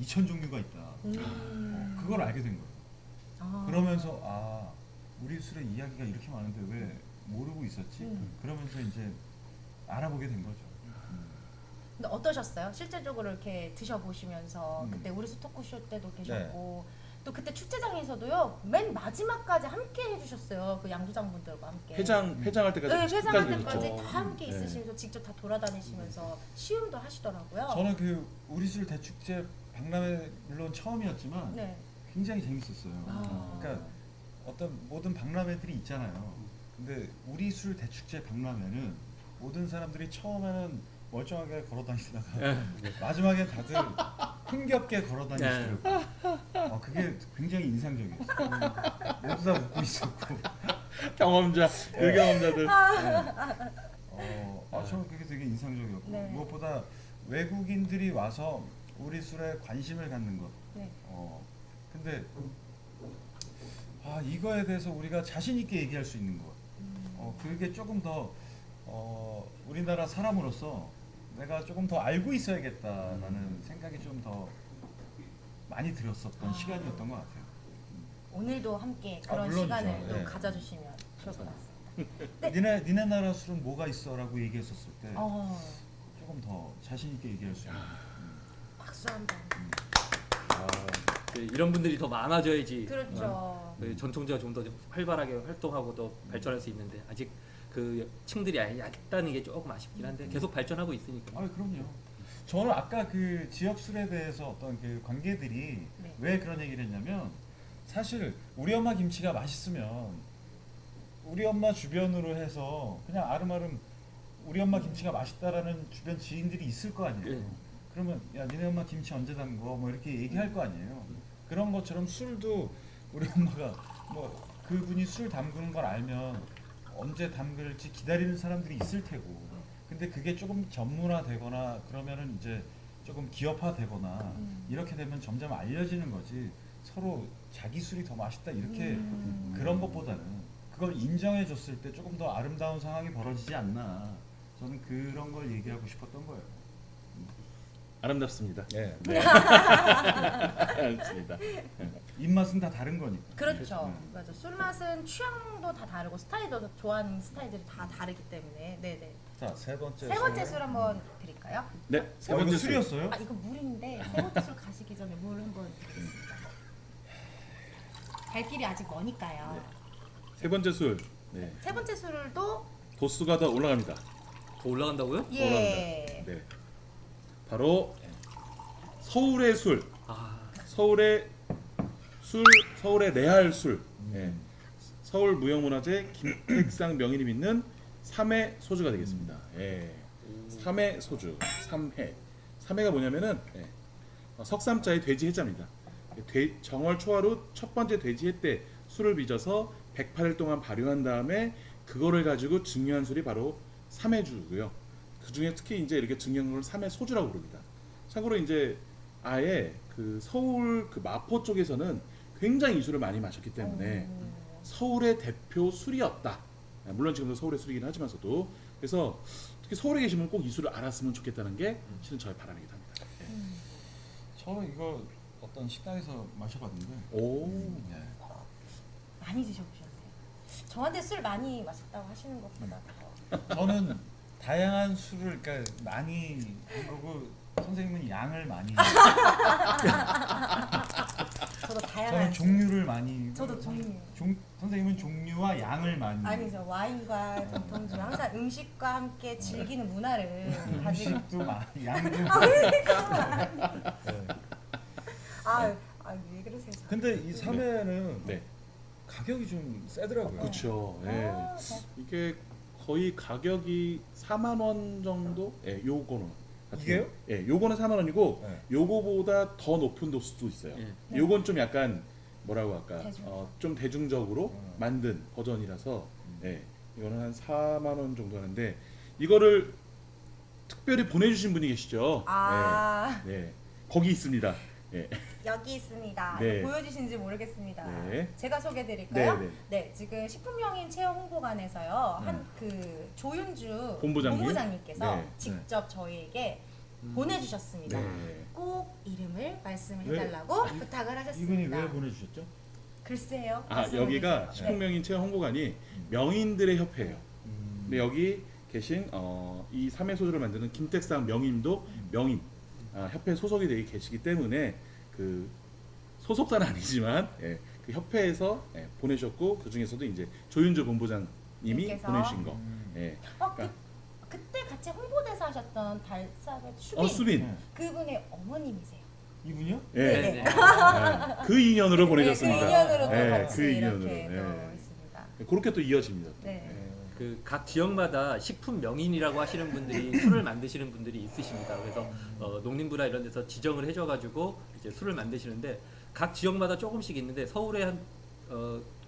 2,000종류가 있다. 그걸 알게 된 거예요. 아. 그러면서 아 우리 술의 이야기가 이렇게 많은데 왜 모르고 있었지? 음. 그러면서 이제 알아보게 된 거죠. 근데 어떠셨어요? 실제적으로 이렇게 드셔보시면서 그때 우리수 토크쇼 때도 계셨고 또 그때 축제장에서도요 맨 마지막까지 함께 해주셨어요. 그 양조장분들과 함께. 회장할 때까지. 네, 회장할 끝까지 때까지 그랬죠. 다 함께 네. 있으시면서 직접 다 돌아다니시면서 시음도 하시더라고요. 저는 그 우리 술 대축제 박람회 물론 처음이었지만 네. 굉장히 재밌었어요. 아. 그러니까 어떤 모든 박람회들이 있잖아요. 근데 우리 술 대축제 박람회는 모든 사람들이 처음에는 멀쩡하게 걸어다니다가 마지막에 다들 흥겹게 걸어다니시더라고요. 그게 굉장히 인상적이었어요. 모두 다 웃고 있었고. 경험자, 일경험자들. 저는 그게 되게 인상적이었고 네. 무엇보다 외국인들이 와서 우리 술에 관심을 갖는 것. 네. 근데 이거에 대해서 우리가 자신 있게 얘기할 수 있는 것. 그게 조금 더 우리나라 사람으로서 내가 조금 더 알고 있어야겠다라는 생각이 좀 더 많이 들었었던 시간이었던 것 같아요. 오늘도 함께 그런 물론이죠. 시간을 또 네. 가져주시면 좋을 것 같습니다. 니네 나라 술은 뭐가 있어라고 얘기했었을 때 어, 조금 더 자신 있게 얘기할 수 있는. 박수 한번. 이런 분들이 더 많아져야지. 그렇죠. 그 전통주가 좀 더 활발하게 활동하고 또 발전할 수 있는데 아직 그 층들이 얕다는 게 조금 아쉽긴 한데 계속 발전하고 있으니까. 그럼요. 저는 아까 그 지역 술에 대해서 어떤 그 관계들이 네. 왜 그런 얘기를 했냐면 사실 우리 엄마 김치가 맛있으면 우리 엄마 주변으로 해서 그냥 아름아름 우리 엄마 김치가 맛있다라는 주변 지인들이 있을 거 아니에요. 네. 그러면 야 니네 엄마 김치 언제 담궈 뭐 이렇게 얘기할 거 아니에요. 그런 것처럼 술도 우리 엄마가 뭐 그분이 술 담그는 걸 알면 언제 담글지 기다리는 사람들이 있을 테고 근데 그게 조금 전문화되거나 그러면은 이제 조금 기업화되거나 이렇게 되면 점점 알려지는 거지 서로 자기 술이 더 맛있다 이렇게 그런 것보다는 그걸 인정해 줬을 때 조금 더 아름다운 상황이 벌어지지 않나 저는 그런 걸 얘기하고 싶었던 거예요. 아름답습니다. 네. 알겠습니다. 입맛은 다 다른 거니까. 그렇죠. 맞아. 술 맛은 취향도 다 다르고 스타일도 좋아하는 스타일들이 다 다르기 때문에. 네네. 자, 세 번째. 세 번째 술 한번 드릴까요? 네, 세 이거 번째 술. 술이었어요? 이거 물인데 세 번째 술 가시기 전에 물 한번 드리겠습니다. 갈 길이 아직 머니까요. 세 번째 술. 네. 세 번째 술도 도수가 더 올라갑니다. 더 올라간다고요? 예. 네. 바로 서울의 술. 서울의 술, 서울의 레알 술. 네. 서울 무형문화재 김택상 명인이 빚는 3회 소주가 되겠습니다. 예. 3회 소주. 3회. 3회가 뭐냐면은 석삼자의 돼지 해자입니다. 정월 초하루 첫 번째 돼지 해 때 술을 빚어서 108일 동안 발효한 다음에 그거를 가지고 증류한 술이 바로 3회주고요. 그 중에 특히 이제 이렇게 증류한 걸 3회 소주라고 부릅니다. 참고로 이제 아예 그 서울 그 마포 쪽에서는 굉장히 이 술을 많이 마셨기 때문에 서울의 대표 술이었다. 물론 지금도 서울의 술이긴 하지만서도 그래서 특히 서울에 계시면 꼭 이 술을 알았으면 좋겠다는 게 실은 저의 바람이기도 합니다. 저는 이거 어떤 식당에서 마셔봤는데 오. 네. 많이 드셔보셨네요. 저한테 술 많이 마셨다고 하시는 것보다 더 저는 다양한 술을 그러니까 많이 한 거고 선생님은 양을 많이. 저도 저는 다양한 종류를 많이. 저도 종류. 선생님은 종류와 양을 많이. 아니죠. 와인과 전통주 항상 음식과 함께 즐기는 문화를 가지고 음식도 많이, 양도. 네. 왜 그러세요? 근데 이 삼회는 네. 가격이 좀 세더라고요. 그렇죠. 예. 이게 거의 가격이 4만 원 정도? 예, 요거는. 이게요? 예, 요거는 4만 원이고 네. 요거보다 더 높은 도수도 있어요. 예. 네. 요건 좀 약간 뭐라고 할까? 대중. 좀 대중적으로 만든 버전이라서 예. 이거는 한 4만 원 정도 하는데 이거를 특별히 보내주신 분이 계시죠? 네. 거기 있습니다. 예. 여기 있습니다. 네. 보여주신지 모르겠습니다. 네. 제가 소개해드릴까요? 네, 네, 지금 식품명인 체험 홍보관에서요. 네. 한 그 조윤주 본부장님? 께서 네. 직접 저희에게 보내주셨습니다. 네. 꼭 이름을 말씀을 왜? 해달라고 부탁을 하셨습니다. 이분이 왜 보내주셨죠? 글쎄요. 아, 말씀을 여기가 해주세요. 식품명인 체험 홍보관이 명인들의 협회예요. 근데 여기 계신 이 삼해소주를 만드는 김택상 명인도 명인 협회 소속이 되어 계시기 때문에 그 소속사는 아니지만 예, 그 협회에서 예, 보내셨고 그 중에서도 이제 조윤주 본부장님이 님께서. 보내주신 거. 예. 그때 같이 홍보대사 하셨던 달사의 수빈. 수빈. 네. 그분의 어머님이세요. 이분이요? 예. 네. 네. 예, 그 인연으로 보내셨습니다. 그 인연으로도 예, 같이 그 인연으로. 이렇게 또 예. 있습니다. 그렇게 또 이어집니다. 네. 그 각 지역마다 식품 명인이라고 하시는 분들이 술을 만드시는 분들이 있으십니다. 그래서 농림부나 이런 데서 지정을 해줘가지고 이제 술을 만드시는데 각 지역마다 조금씩 있는데 서울에 한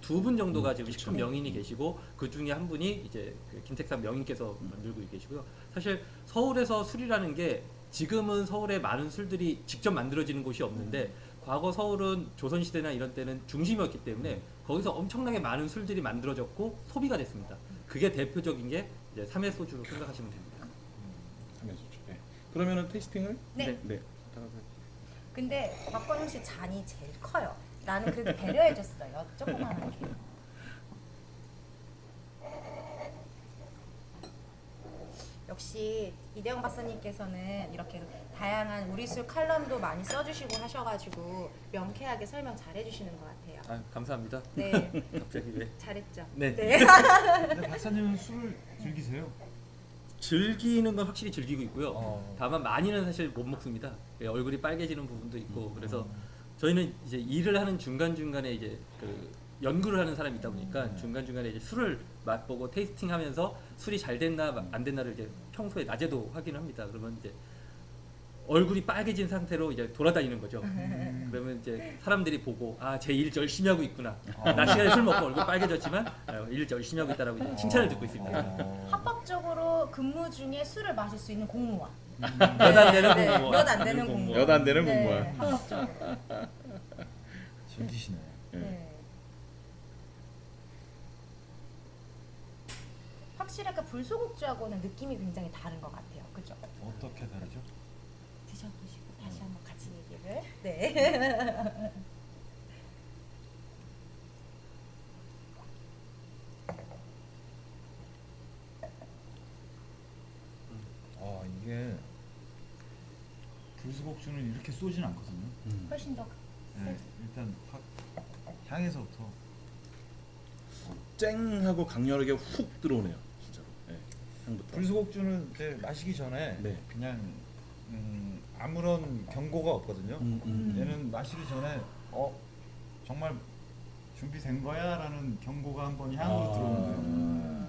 두 분 정도가 지금 식품 명인이 계시고 그 중에 한 분이 이제 그 김택상 명인께서 만들고 계시고요. 사실 서울에서 술이라는 게 지금은 서울에 많은 술들이 직접 만들어지는 곳이 없는데 과거 서울은 조선시대나 이런 때는 중심이었기 때문에 거기서 엄청나게 많은 술들이 만들어졌고 소비가 됐습니다. 그게 대표적인 게 이제 삼해소주로 생각하시면 됩니다. 삼해소주. 예. 그러면은 테이스팅을 네. 네. 근데 박건영 씨 잔이 제일 커요. 나는 그래도 배려해줬어요. 조그만하게. 역시 이대영 박사님께서는 이렇게 다양한 우리술 칼럼도 많이 써주시고 하셔가지고 명쾌하게 설명 잘해주시는 것 같아요. 아, 감사합니다. 네, 갑자기 왜? 잘했죠. 네. 근데 박사님은 술을 즐기세요? 즐기는 건 확실히 즐기고 있고요. 어. 다만 많이는 사실 못 먹습니다. 얼굴이 빨개지는 부분도 있고 그래서 저희는 이제 일을 하는 중간 중간에 이제 그 연구를 하는 사람이 있다 보니까 중간 중간에 이제 술을 맛보고 테이스팅하면서 술이 잘 됐나 안 됐나를 이제 평소에 낮에도 확인합니다. 그러면 이제 얼굴이 빨개진 상태로 이제 돌아다니는 거죠. 그러면 이제 사람들이 보고 제 일 열심히 하고 있구나. 낮 시간에 술 먹고 얼굴 빨개졌지만 일 열심히 하고 있다라고 이제 칭찬을 듣고 있습니다. 합법적으로 근무 중에 술을 마실 수 있는 공무원. 몇 안 되는 공무원. 몇 안 되는 공무원. 몇 안 되는 네, 공무원. 합법적으로. 즐기시네. 예. 네. 확실히 아까 불소국주하고는 느낌이 굉장히 다른 것 같아요. 그죠? 어떻게 다르죠? 드셔보시고 다시 한번 같이 얘기를. 네. 이게 불수곡주는 이렇게 쏘진 않거든요. 훨씬 더 네, 일단 확 향에서부터 쨍하고 강렬하게 훅 들어오네요. 진짜로. 예. 향부터. 불수곡주는 이제 마시기 전에 네. 그냥 아무런 경고가 없거든요. 얘는 마시기 전에 정말 준비된 거야라는 경고가 한번 향으로 들어오는 거예요.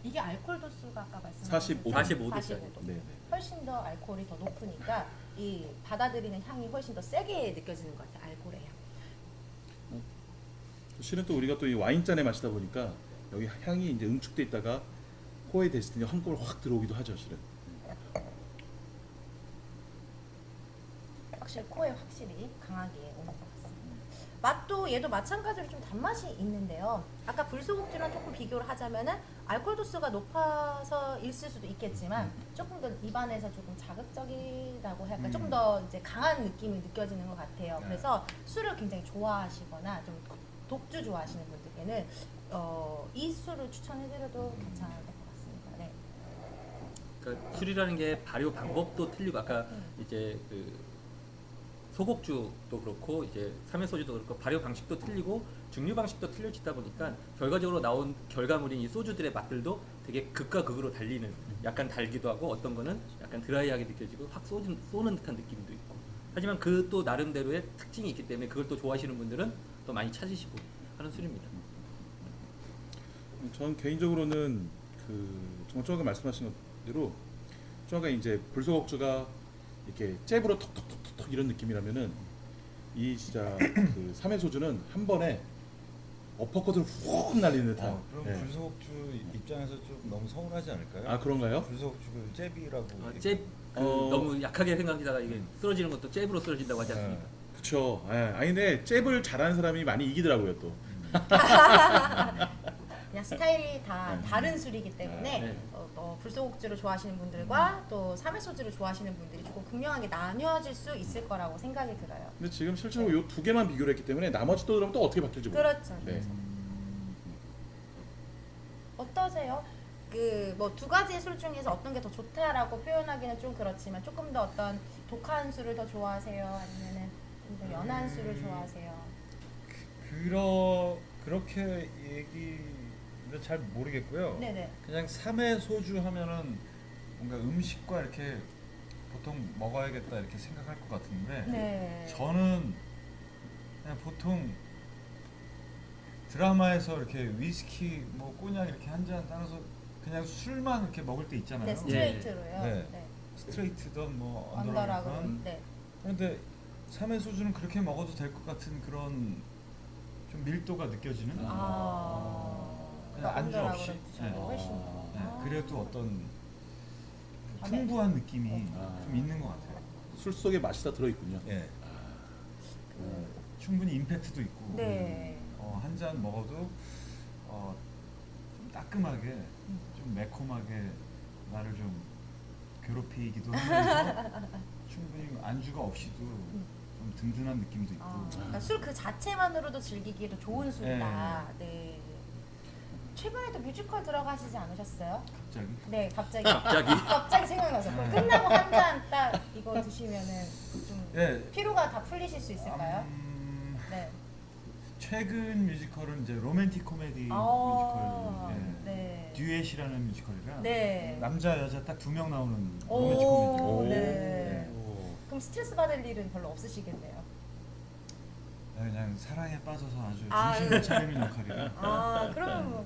이게 알코올 도수가 아까 말씀하신 45 도. 45 45도. 네, 네. 훨씬 더 알코올이 더 높으니까 이 받아들이는 향이 훨씬 더 세게 느껴지는 것 같아요. 알코올의 향. 실은 또 우리가 또 이 와인잔에 마시다 보니까 여기 향이 이제 응축돼 있다가 코에 됐을 때 한꺼번에 확 들어오기도 하죠, 실은. 확실히 코에 확실히 강하게 오는 것 같습니다. 맛도 얘도 마찬가지로 좀 단맛이 있는데요. 아까 불소국주랑 조금 비교를 하자면은 알코올 도수가 높아서 있을 수도 있겠지만 조금 더 입안에서 조금 자극적이라고 할까 조금 더 이제 강한 느낌이 느껴지는 것 같아요. 그래서 술을 굉장히 좋아하시거나 좀 독주 좋아하시는 분들께는 이 술을 추천해드려도 괜찮을 것 같습니다. 그러니까 술이라는 게 발효 방법도 틀리고 아까 이제 그 소곡주도 그렇고 이제 삼해소주도 그렇고 발효 방식도 틀리고 증류 방식도 틀려지다 보니까 결과적으로 나온 결과물인 이 소주들의 맛들도 되게 극과 극으로 달리는 약간 달기도 하고 어떤 거는 약간 드라이하게 느껴지고 확 쏘는 듯한 느낌도 있고 하지만 그 또 나름대로의 특징이 있기 때문에 그걸 또 좋아하시는 분들은 또 많이 찾으시고 하는 술입니다. 전 개인적으로는 그 정말 조금 말씀하신 대로 조금 이제 불소곡주가 이렇게 잽으로 톡톡톡톡 이런 느낌이라면은 이 진짜 그 삼해소주는 한 번에 어퍼컷을 훅 날리는 듯한. 그럼 예. 불소곡주 입장에서 좀 너무 서운하지 않을까요? 아 그런가요? 불소곡주를 잽이라고. 잽 너무 약하게 생각하다가 이게 쓰러지는 것도 잽으로 쓰러진다고 하지 않습니까? 그렇죠. 예. 아니 근데 잽을 잘하는 사람이 많이 이기더라고요 또. 그냥 스타일이 다 다른 술이기 때문에 네. 또 불소곡주를 좋아하시는 분들과 또 삼해소주를 좋아하시는 분들이 조금 극명하게 나뉘어질 수 있을 거라고 생각이 들어요. 근데 지금 실제로 요 두 개만 비교를 했기 때문에 나머지 또 그러면 또 어떻게 바뀔지 모르겠어요. 그렇죠. 네. 어떠세요? 그 뭐 두 가지의 술 중에서 어떤 게 더 좋다라고 표현하기는 좀 그렇지만 조금 더 어떤 독한 술을 더 좋아하세요? 아니면은 좀 더 연한 술을 좋아하세요? 그렇게 얘기는 잘 모르겠고요. 네네. 그냥 삼해 소주 하면은 뭔가 음식과 이렇게 보통 먹어야겠다 이렇게 생각할 것 같은데 네. 저는 그냥 보통 드라마에서 이렇게 위스키 뭐 꼬냑 이렇게 한 잔 따라서 그냥 술만 이렇게 먹을 때 있잖아요. 네, 스트레이트로요. 네. 네. 스트레이트든 뭐 언더락으로. 언더락이든. 네. 그런데 삼해 소주는 그렇게 먹어도 될 것 같은 그런 좀 밀도가 느껴지는. 그냥 안주 언더락으로 없이. 드셔도 네. 훨씬. 네, 그래도 어떤 아, 네. 풍부한 느낌이 아. 좀 있는 것 같아요. 술 속에 맛이 다 들어있군요. 예. 충분히 임팩트도 있고 네. 한 잔 먹어도 좀 따끔하게 좀 매콤하게 나를 좀 괴롭히기도 하면서 충분히 안주가 없이도 좀 든든한 느낌도 있고 그러니까 술 그 자체만으로도 즐기기에도 좋은 술이다. 네. 최근에도 뮤지컬 들어가시지 않으셨어요? 갑자기 네, 갑자기. 갑자기 생각나서. 그럼 끝나고 한 잔 딱 이거 드시면은 좀 예. 피로가 다 풀리실 수 있을까요? 네. 최근 뮤지컬은 이제 로맨틱 코미디 아, 뮤지컬 네. 듀엣이라는 뮤지컬이라 네. 남자 여자 딱 2명 나오는 로맨틱 오, 코미디. 네. 오. 그럼 스트레스 받을 일은 별로 없으시겠네요. 그냥 사랑에 빠져서 아주 아, 정신을 차리는 역할이라. 아, 그러면 뭐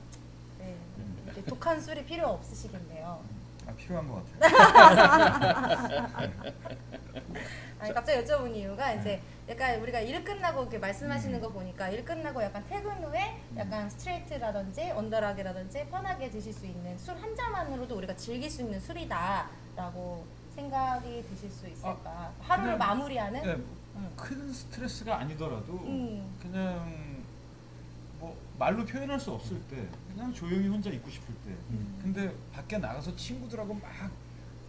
네. 이렇게 독한 술이 필요 없으시겠네요. 필요한 것 같아요. 아니 갑자기 여쭤본 이유가 이제 약간 우리가 일 끝나고 이렇게 말씀하시는 거 보니까 일 끝나고 약간 퇴근 후에 약간 스트레이트라든지 언더락이라든지 편하게 드실 수 있는 술 한 잔만으로도 우리가 즐길 수 있는 술이다라고 생각이 드실 수 있을까? 하루를 그냥- 마무리하는? 네, 큰 스트레스가 아니더라도 그냥 뭐 말로 표현할 수 없을 때 그냥 조용히 혼자 있고 싶을 때 근데 밖에 나가서 친구들하고 막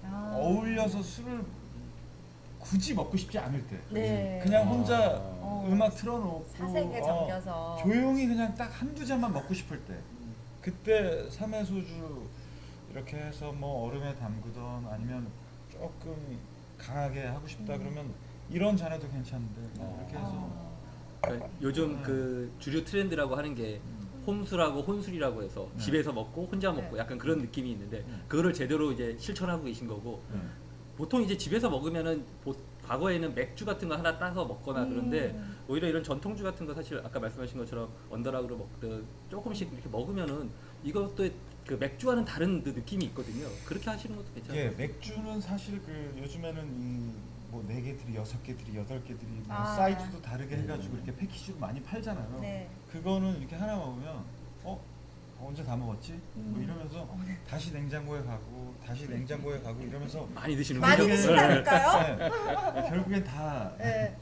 아. 어울려서 술을 굳이 먹고 싶지 않을 때 네. 그냥 혼자 어. 음악 틀어놓고 사색에 잠겨서 조용히 그냥 딱 한두 잔만 먹고 싶을 때 그때 삼해 소주 이렇게 해서 뭐 얼음에 담그던 아니면 조금 강하게 하고 싶다 그러면 이런 잔에도 괜찮은데 이렇게 해서 그러니까 요즘 그 주류 트렌드라고 하는 게 홈술하고 혼술이라고 해서 네. 집에서 먹고 혼자 먹고 네. 약간 그런 느낌이 있는데 그거를 제대로 이제 실천하고 계신 거고 보통 이제 집에서 먹으면은 과거에는 맥주 같은 거 하나 따서 먹거나 그런데 오히려 이런 전통주 같은 거 사실 아까 말씀하신 것처럼 언더락으로 먹든 조금씩 이렇게 먹으면은 이것도 그 맥주와는 다른 그 느낌이 있거든요. 그렇게 하시는 것도 괜찮아요. 예, 맥주는 사실 그 요즘에는 뭐 4개들이 6개들이 8개들이 뭐 아. 사이즈도 다르게 해가지고 이렇게 패키지로 많이 팔잖아요. 네. 그거는 이렇게 하나 먹으면 언제 다 먹었지? 뭐 이러면서 다시 냉장고에 가고 다시 냉장고에 가고 이러면서 많이 드시는 많이 거죠? 드신다니까요? 네, 결국엔 다 네.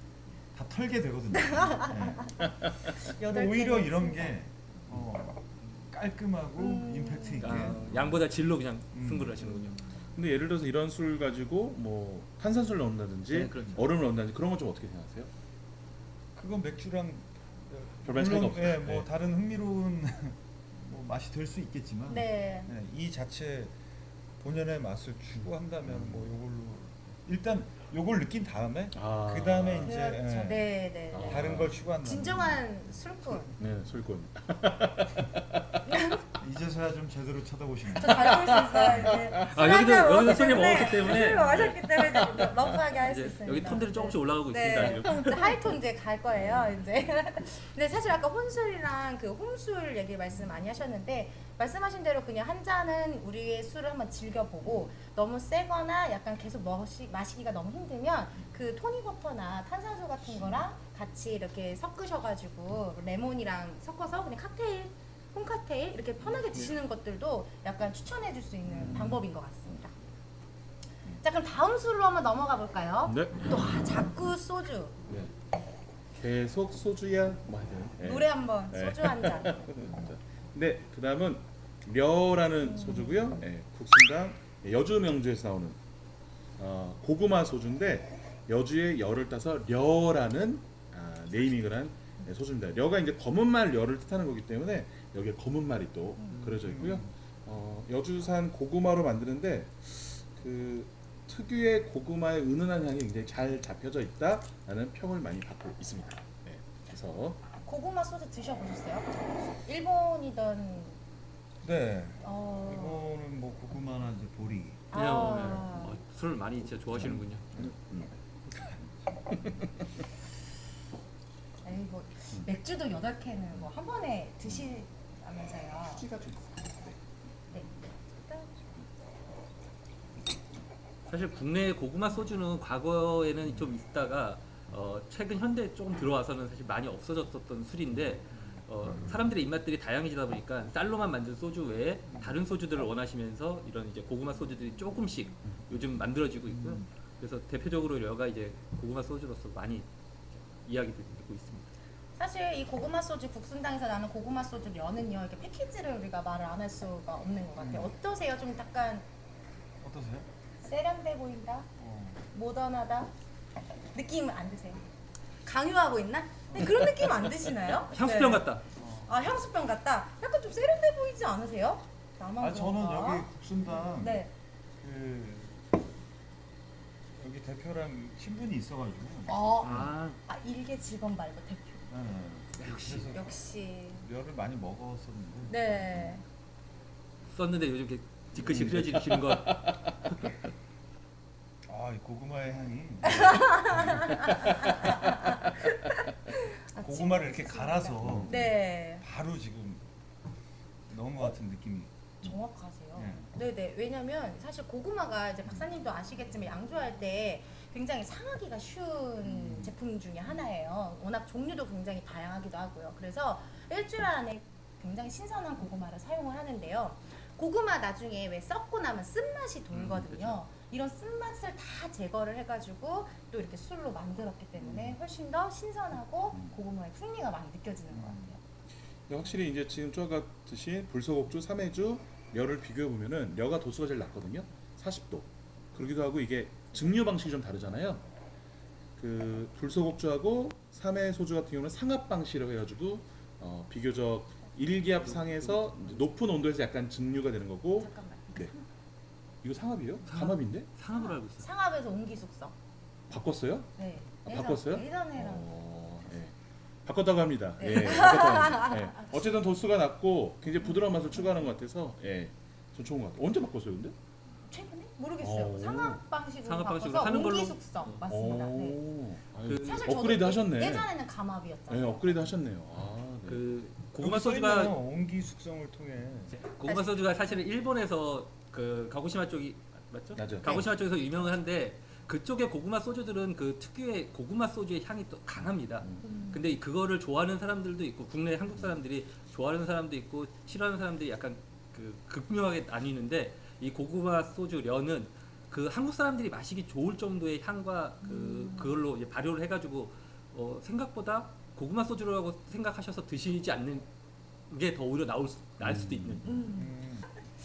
털게 되거든요. 네. 여덟 오히려 개는 이런 진짜. 게 깔끔하고 임팩트 있게 양보다 질로 그냥 승부를 하시는군요. 근데 예를 들어서 이런 술 가지고 뭐 탄산수를 넣는다든지 네, 그렇죠. 얼음을 넣는다든지 그런 건 좀 어떻게 생각하세요? 그건 맥주랑 별반 차이가 물론, 없어요. 예, 뭐 네. 다른 흥미로운 뭐 맛이 될 수 있겠지만 네. 이 자체 본연의 맛을 추구한다면 뭐 요걸로 일단 요걸 느낀 다음에 아. 그 다음에 이제 그렇죠. 예, 네. 아. 다른 걸 추구한다. 진정한 술꾼. 네, 술꾼. 이제서야 좀 제대로 쳐다보시는. 저 잘 볼 수 있어요. 이제 여기도 술을 먹었기 때문에 술을 마셨기 때문에 좀 러프하게 할 수 이제 있습니다. 여기 톤들이 조금씩 올라가고 네. 있습니다. 지금. 이제 하이톤 이제 갈 거예요. 이제. 근데 사실 아까 혼술이랑 그 홈술 얘기 말씀 많이 하셨는데 말씀하신 대로 그냥 한 잔은 우리의 술을 한번 즐겨보고 너무 세거나 약간 계속 마시기가 너무 힘들면 그 토닉워터나 탄산수 같은 거랑 같이 이렇게 섞으셔가지고 레몬이랑 섞어서 그냥 칵테일, 홈칵테일 이렇게 편하게 드시는 것들도 약간 추천해줄 수 있는 방법인 것 같습니다. 자 그럼 다음 술로 한번 넘어가 볼까요? 네. 또 자꾸 소주 네. 계속 소주야. 맞아요. 네. 노래 한번 네. 소주 한 잔. 네, 그다음은 려라는 소주고요. 네, 국순당 여주 명주에서 나오는 고구마 소주인데 여주의 열을 따서 려라는 네이밍을 한 소주입니다. 려가 이제 검은 말 려를 뜻하는 거기 때문에 여기에 검은 말이 또 그려져 있고요. 여주산 고구마로 만드는데 그 특유의 고구마의 은은한 향이 굉장히 잘 잡혀져 있다라는 평을 많이 받고 있습니다. 네, 그래서 고구마 소주 드셔보셨어요? 일본이던 네. 어... 이거는 뭐 고구마나 이제 보리. 술 많이 진짜 좋아하시는군요. 에이 뭐 맥주도 8캔을 뭐 한 번에 드시면서요. 수지가 좀 있어요. 네. 사실 국내 고구마 소주는 과거에는 좀 있다가 최근 현대에 조금 들어와서는 사실 많이 없어졌었던 술인데 사람들의 입맛들이 다양해지다 보니까 쌀로만 만든 소주 외에 다른 소주들을 원하시면서 이런 이제 고구마 소주들이 조금씩 요즘 만들어지고 있고요. 그래서 대표적으로 려가 이제 고구마 소주로서 많이 이야기를 듣고 있습니다. 사실 이 고구마 소주 국순당에서 나는 고구마 소주 려는요 이렇게 패키지를 우리가 말을 안 할 수가 없는 것 같아요. 어떠세요? 좀 약간 어떠세요? 세련돼 보인다? 모던하다? 느낌 안 드세요? 강요하고 있나? 네, 그런 느낌 안 드시나요? 향수병 네. 같다. 아 향수병 같다? 약간 좀 세련돼 보이지 않으세요? 나만 저는 그런가? 여기 국순당 네. 그 여기 대표랑 친분이 있어가지고. 일개 직원 말고 대표. 네. 역시. 그래서 역시. 멸을 많이 먹었었는데. 네. 썼는데 요즘 이렇게 뒤끝이 흐려지시는 것. 이 고구마의 향이. 고구마를 이렇게 갈아서 네. 바로 지금 넣은 것 같은 느낌이. 정확하세요. 네. 네네. 왜냐면 사실 고구마가 이제 박사님도 아시겠지만 양조할 때 굉장히 상하기가 쉬운 제품 중에 하나예요. 워낙 종류도 굉장히 다양하기도 하고요. 그래서 일주일 안에 굉장히 신선한 고구마를 사용을 하는데요. 고구마 나중에 왜 썩고 나면 쓴맛이 돌거든요. 이런 쓴맛을 다 제거를 해가지고 또 이렇게 술로 만들었기 때문에 훨씬 더 신선하고 고구마의 풍미가 많이 느껴지는 것 같아요. 확실히 이제 지금 쪼아가 드신 불소곡주, 삼해주, 려를 비교해 보면은 려가 도수가 제일 낮거든요. 40도. 그러기도 하고 이게 증류 방식이 좀 다르잖아요. 그 불소곡주하고 삼해 소주 같은 경우는 상압 방식이라고 해가지고 비교적 1기압 상에서 높은 온도에서 약간 증류가 되는 거고. 잠깐만. 네. 이거 상압이에요? 상압? 삼압인데? 상압으로 알고 있어요. 상압에서 옹기 숙성. 바꿨어요? 네. 바꿨어요? 예전에랑. 네. 바꿨다고 합니다. 네. 예, 바꿨다고 합니다. 예. 어쨌든 도수가 낮고 굉장히 부드러운 맛을 추구하는 것 같아서 전 좋은 것 같아요. 언제 바꿨어요, 근데? 최근에? 모르겠어요. 오. 상압 방식으로 상압 방식으로 바꿔서 하는 걸로. 옹기 숙성 맞습니다. 네. 오. 아유, 그 사실 업그레이드 저도 하셨네. 예전에는 감압이었잖아요. 네, 업그레이드 하셨네요. 네. 그 고구마 여기 써있네요. 소주가 온기 숙성을 통해. 고구마 소주가 사실은 일본에서 그 가고시마 쪽이 맞죠? 맞아요. 가고시마 쪽에서 유명한데 그쪽의 고구마 소주들은 그 특유의 고구마 소주의 향이 또 강합니다. 근데 그거를 좋아하는 사람들도 있고 국내 한국 사람들이 좋아하는 사람도 있고 싫어하는 사람들이 약간 그 극명하게 나뉘는데 이 고구마 소주 려는 그 한국 사람들이 마시기 좋을 정도의 향과 그걸로 이제 발효를 해가지고 생각보다 고구마 소주라고 생각하셔서 드시지 않는 게 더 오히려 나을 수도 있는.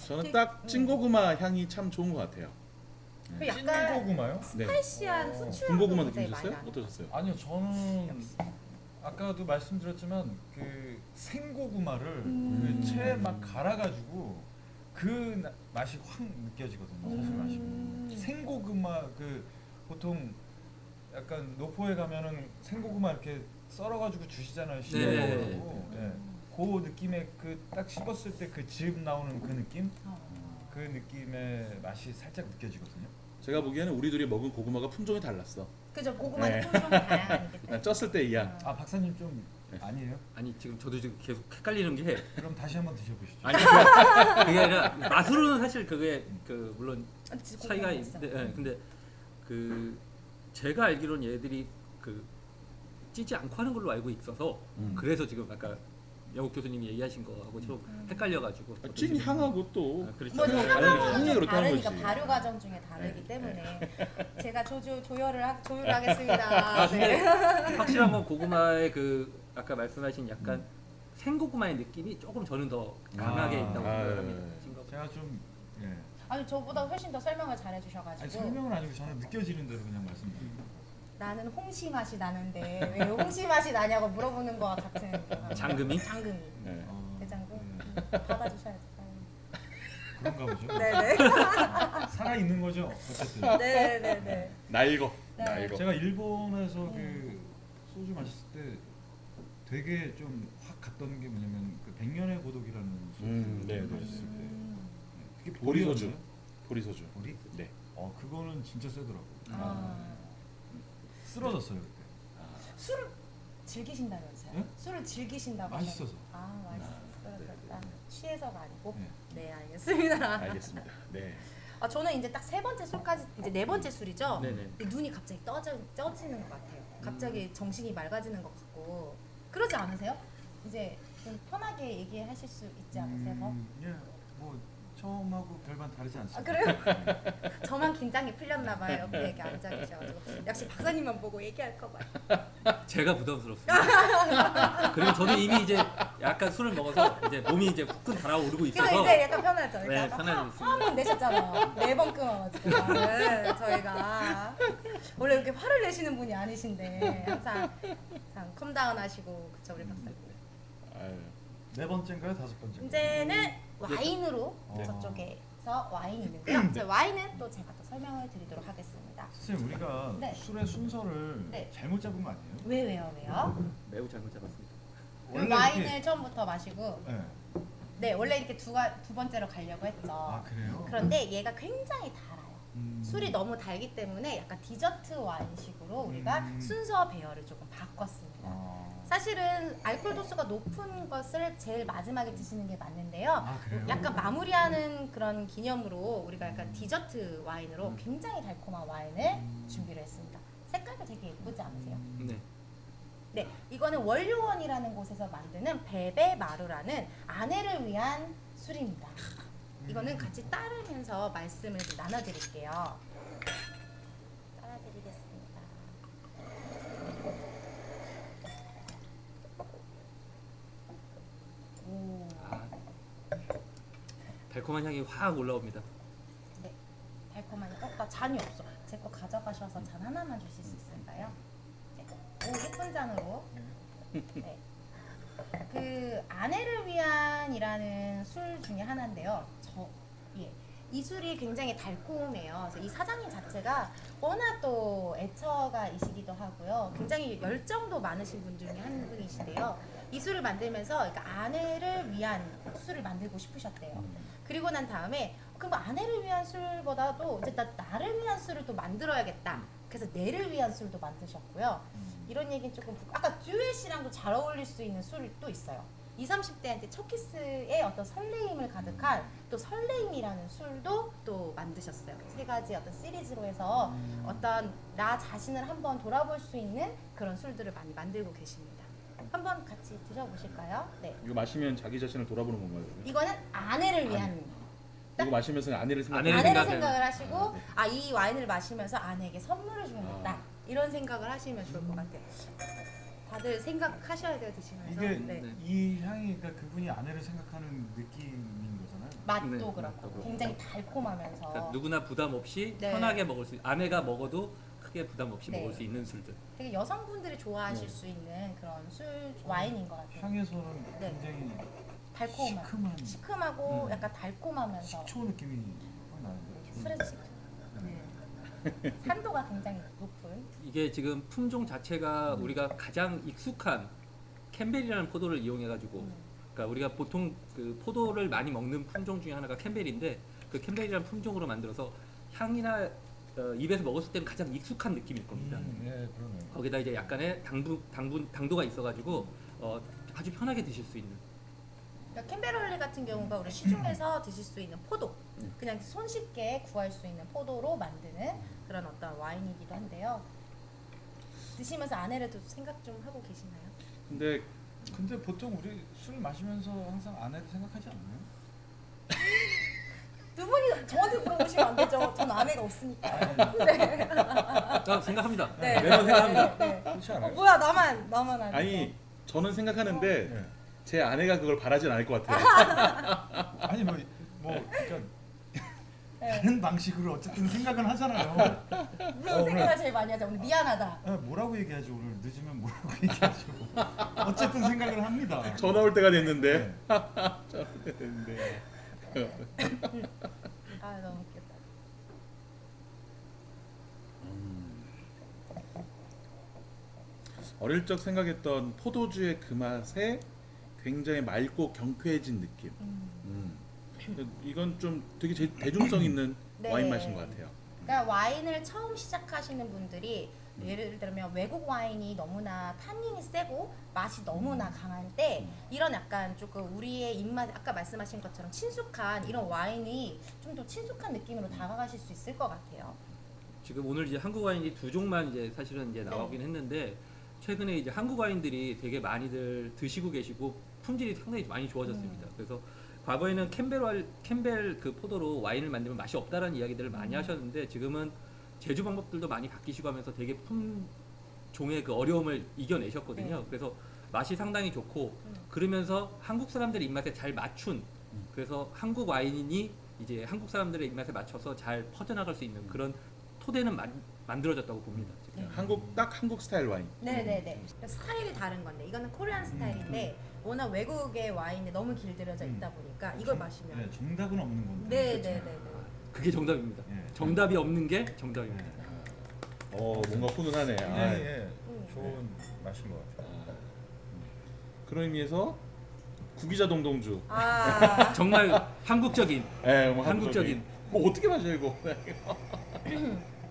저는 딱 찐고구마 향이 참 좋은 것 같아요. 그 약간 찐고구마요? 네. 스파이시한 후추 군고구마 향도 굉장히 느낌이셨어요? 많이 나요. 어떠셨어요? 아니요, 저는 아까도 말씀드렸지만 그 생고구마를 채 막 갈아가지고 맛이 확 느껴지거든요. 사실 마시면 생고구마 그 보통 약간 노포에 가면은 생고구마 이렇게 썰어가지고 주시잖아요. 씹어 네. 먹으라고. 예. 그 느낌의 그 딱 씹었을 때 그 즙 나오는 그 느낌, 그 느낌의 맛이 살짝 느껴지거든요. 제가 보기에는 우리 둘이 먹은 고구마가 품종이 달랐어. 그죠? 고구마는 네. 품종이 다양하니까. 난 쪘을 때 이야. 아 박사님 좀 아니에요? 아니 지금 저도 지금 계속 헷갈리는 게 그럼 다시 한번 드셔보시죠. 아니 그게 아니라 맛으로는 사실 그게 그 물론 차이가 있는데 근데 그 제가 알기로는 얘들이 그 찌지 않고 하는 걸로 알고 있어서 그래서 지금 아까 영욱 교수님이 얘기하신 거하고 좀 헷갈려가지고 찐 향하고 또 그렇죠. 뭐 아니, 향하고는 향이 좀 그렇다는 다르니까 거지. 발효 과정 중에 다르기 네. 때문에 제가 조율하겠습니다. 아, 근데 네. 확실한 건 고구마의 그 아까 말씀하신 약간 생고구마의 느낌이 조금 저는 더 강하게 아, 있다고 아, 생각합니다. 예. 제가 좀 예. 아니 저보다 훨씬 더 설명을 아니 잘해주셔가지고 설명은 아니고 저는 느껴지는 대로 그냥 말씀드립니다. 나는 홍시 맛이 나는데 왜 홍시 맛이 나냐고 물어보는 거 같은 장금이? 장금이 네. 대장금 네. 받아주셔야죠. 그런가 보죠. 네네 살아 있는 거죠. 어쨌든. 네네네. 나 읽어. 네. 나 읽어. 제가 일본에서 그 소주 마셨을 때 되게 좀 확 갔던 게 뭐냐면 그 백년의 고독이라는 소주 네, 네. 마셨을 때 그게 보리 소주. 보리였나요? 보리 소주. 보리? 네. 그거는 진짜 세더라고. 아. 쓰러졌어요 그때. 술을 즐기신다면서요? 네? 술을 즐기신다고 맛있어서. 맛있었다. 취해서가 아니고 네. 네 알겠습니다. 알겠습니다. 네. 저는 이제 딱 세 번째 술까지 이제 네 번째 술이죠. 네네. 근데 눈이 갑자기 떠지는 것 같아요. 갑자기 정신이 맑아지는 것 같고 그러지 않으세요? 이제 좀 편하게 얘기하실 수 있지 않으세요? 예, 뭐 처음하고 별반 다르지 않습니다. 그래요? 저만 긴장이 풀렸나 봐요. 옆에 이렇게 앉아 계셔가지고 역시 박사님만 보고 얘기할까 봐요. 제가 부담스럽습니다. 그리고 저는 이미 이제 약간 술을 먹어서 이제 몸이 이제 후끈 달아오르고 그래서 있어서 이제 약간 편하죠. 네, 그러니까 편해졌습니다. 화는 내셨잖아요. 4번 끊어가지고 말을 저희가 원래 이렇게 화를 내시는 분이 아니신데 항상 컴다운 하시고 그쵸 우리 박사님. 아유. 네 번째인가요? 다섯 번째인가요? 이제는 와인으로 네. 저쪽에서 와인이 있는데요. 저 와인은 또 제가 또 설명을 드리도록 하겠습니다. 선생님 우리가 네. 술의 순서를 네. 잘못 잡은 거 아니에요? 왜요? 매우 잘못 잡았습니다. 그럼 와인을 처음부터 마시고 네. 네 원래 이렇게 두 번째로 가려고 했죠. 아 그래요? 그런데 얘가 굉장히 달아요. 음. 술이 너무 달기 때문에 약간 디저트 와인식으로 우리가 순서 배열을 조금 바꿨습니다. 아, 사실은 알코올 도수가 높은 것을 제일 마지막에 드시는 게 맞는데요. 아 그래요? 약간 마무리하는 그런 기념으로 우리가 약간 디저트 와인으로 굉장히 달콤한 와인을 준비를 했습니다. 색깔도 되게 예쁘지 않으세요? 네. 네, 이거는 원료원이라는 곳에서 만드는 베베 마루라는 아내를 위한 술입니다. 이거는 같이 따르면서 말씀을 좀 나눠드릴게요. 따라드리겠습니다. 오, 달콤한 향이 확 올라옵니다. 네, 달콤한. 나 잔이 없어. 제 거 가져가셔서 잔 하나만 주실 수 있을까요? 네. 오, 예쁜 잔으로. 네. 그 아내를 위한이라는 술 중에 하나인데요. 이 술이 굉장히 달콤해요. 그래서 이 사장님 자체가 워낙 또 애처가이시기도 하고요. 굉장히 열정도 많으신 분 중에 한 분이신데요. 이 술을 만들면서 그러니까 아내를 위한 술을 만들고 싶으셨대요. 그리고 난 다음에 그럼 아내를 위한 술보다도 이제 나를 위한 술을 또 만들어야겠다. 그래서 내를 위한 술도 만드셨고요. 이런 얘기는 조금 아까 듀엣이랑도 잘 어울릴 수 있는 술이 또 있어요. 20, 30대한테 첫 키스에 어떤 설레임을 가득한 또 설레임이라는 술도 또 만드셨어요. 세 가지 어떤 시리즈로 해서 어떤 나 자신을 한번 돌아볼 수 있는 그런 술들을 많이 만들고 계십니다. 한번 같이 드셔보실까요? 네. 이거 마시면 자기 자신을 돌아보는 건가요? 그러면? 이거는 아내를 위한 이거 마시면서 아내를 생각하는 아내를 아내를 생각하는- 생각을 하시고 아, 네. 이 와인을 마시면서 아내에게 선물을 주겠다 아. 이런 생각을 하시면 좋을 것 같아요. 다들 생각하셔야 돼요 드시면서. 이게 네. 이 향이 그러니까 그분이 아내를 생각하는 느낌인 거잖아요. 맛도 네, 그렇고 맛도 그렇고. 굉장히 달콤하면서 그러니까 누구나 부담 없이 네. 편하게 먹을 수, 아내가 먹어도 크게 부담 없이 네. 먹을 수 있는 술들. 되게 여성분들이 좋아하실 수 있는 그런 술 와인인 것 같아요. 향에서는 네. 굉장히 달콤한, 시큼하고 약간 달콤하면서 식초 느낌이 확 나는데요. 스트레스 식초. 네. 산도가 굉장히 높은. 이게 지금 품종 자체가 우리가 가장 익숙한 캠벨이라는 포도를 이용해가지고, 그러니까 우리가 보통 그 포도를 많이 먹는 품종 중에 하나가 캠벨인데, 그 캠벨이라는 품종으로 만들어서 향이나 입에서 먹었을 때는 가장 익숙한 느낌일 겁니다. 예, 그러네요. 거기다 이제 약간의 당도가 있어가지고 아주 편하게 드실 수 있는. 그러니까 캠베롤리 같은 경우가 우리 시중에서 드실 수 있는 포도, 그냥 손쉽게 구할 수 있는 포도로 만드는 그런 어떤 와인이기도 한데요. 드시면서 아내를 또 생각 좀 하고 계시나요? 근데 보통 우리 술 마시면서 항상 아내를 생각하지 않나요? 두 분이 저한테 물어보시면 안 되죠. 전 아내가 없으니까. 네. 생각합니다. 네. 매번 생각합니다. 네. 그렇지 않아요? 뭐야 나만 안 아니 저는 생각하는데 네. 제 아내가 그걸 바라진 않을 것 같아요. 아니 그러니까 네. 다른 방식으로 어쨌든 생각은 하잖아요. 무슨 생각을 제일 많이 하죠? 오늘 미안하다. 뭐라고 얘기하죠? 오늘 늦으면 뭐라고 얘기하죠? 어쨌든 생각을 합니다. 전화 올 때가 됐는데. 네. 아 너무 웃겼다. 어릴 적 생각했던 포도주의 그 맛에 굉장히 맑고 경쾌해진 느낌. 이건 좀 되게 대중성 있는 네. 와인 맛인 것 같아요. 그러니까 와인을 처음 시작하시는 분들이 예를 들면 외국 와인이 너무나 탄닌이 세고 맛이 너무나 강할 때 이런 약간 조금 우리의 입맛 아까 말씀하신 것처럼 친숙한 이런 와인이 좀 더 친숙한 느낌으로 다가가실 수 있을 것 같아요. 지금 오늘 이제 한국 와인이 두 종만 이제 사실은 이제 나오긴 했는데, 최근에 이제 한국 와인들이 되게 많이들 드시고 계시고 품질이 상당히 많이 좋아졌습니다. 그래서 과거에는 캠벨 그 포도로 와인을 만들면 맛이 없다라는 이야기들을 많이 하셨는데, 지금은 제조 방법들도 많이 바뀌시고 하면서 되게 품종의 그 어려움을 이겨내셨거든요. 네. 그래서 맛이 상당히 좋고 그러면서 한국 사람들의 입맛에 잘 맞춘, 그래서 한국 와인이 이제 한국 사람들의 입맛에 맞춰서 잘 퍼져나갈 수 있는 그런 토대는 만들어졌다고 봅니다. 지금. 한국 스타일 와인. 네네네. 스타일이 다른 건데 이거는 코리안 스타일인데 워낙 외국의 와인에 너무 길들여져 있다 보니까 이걸 마시면 네, 정답은 없는 건데. 네네네네. 그게 정답입니다. 예. 정답이 없는 게 정답입니다. 뭔가 훈훈하네. 예. 좋은 맛인 것 같아요. 그런 의미에서 구기자 동동주. 아 정말 한국적인. 뭐 한국적인. 뭐 어떻게 마셔 이거?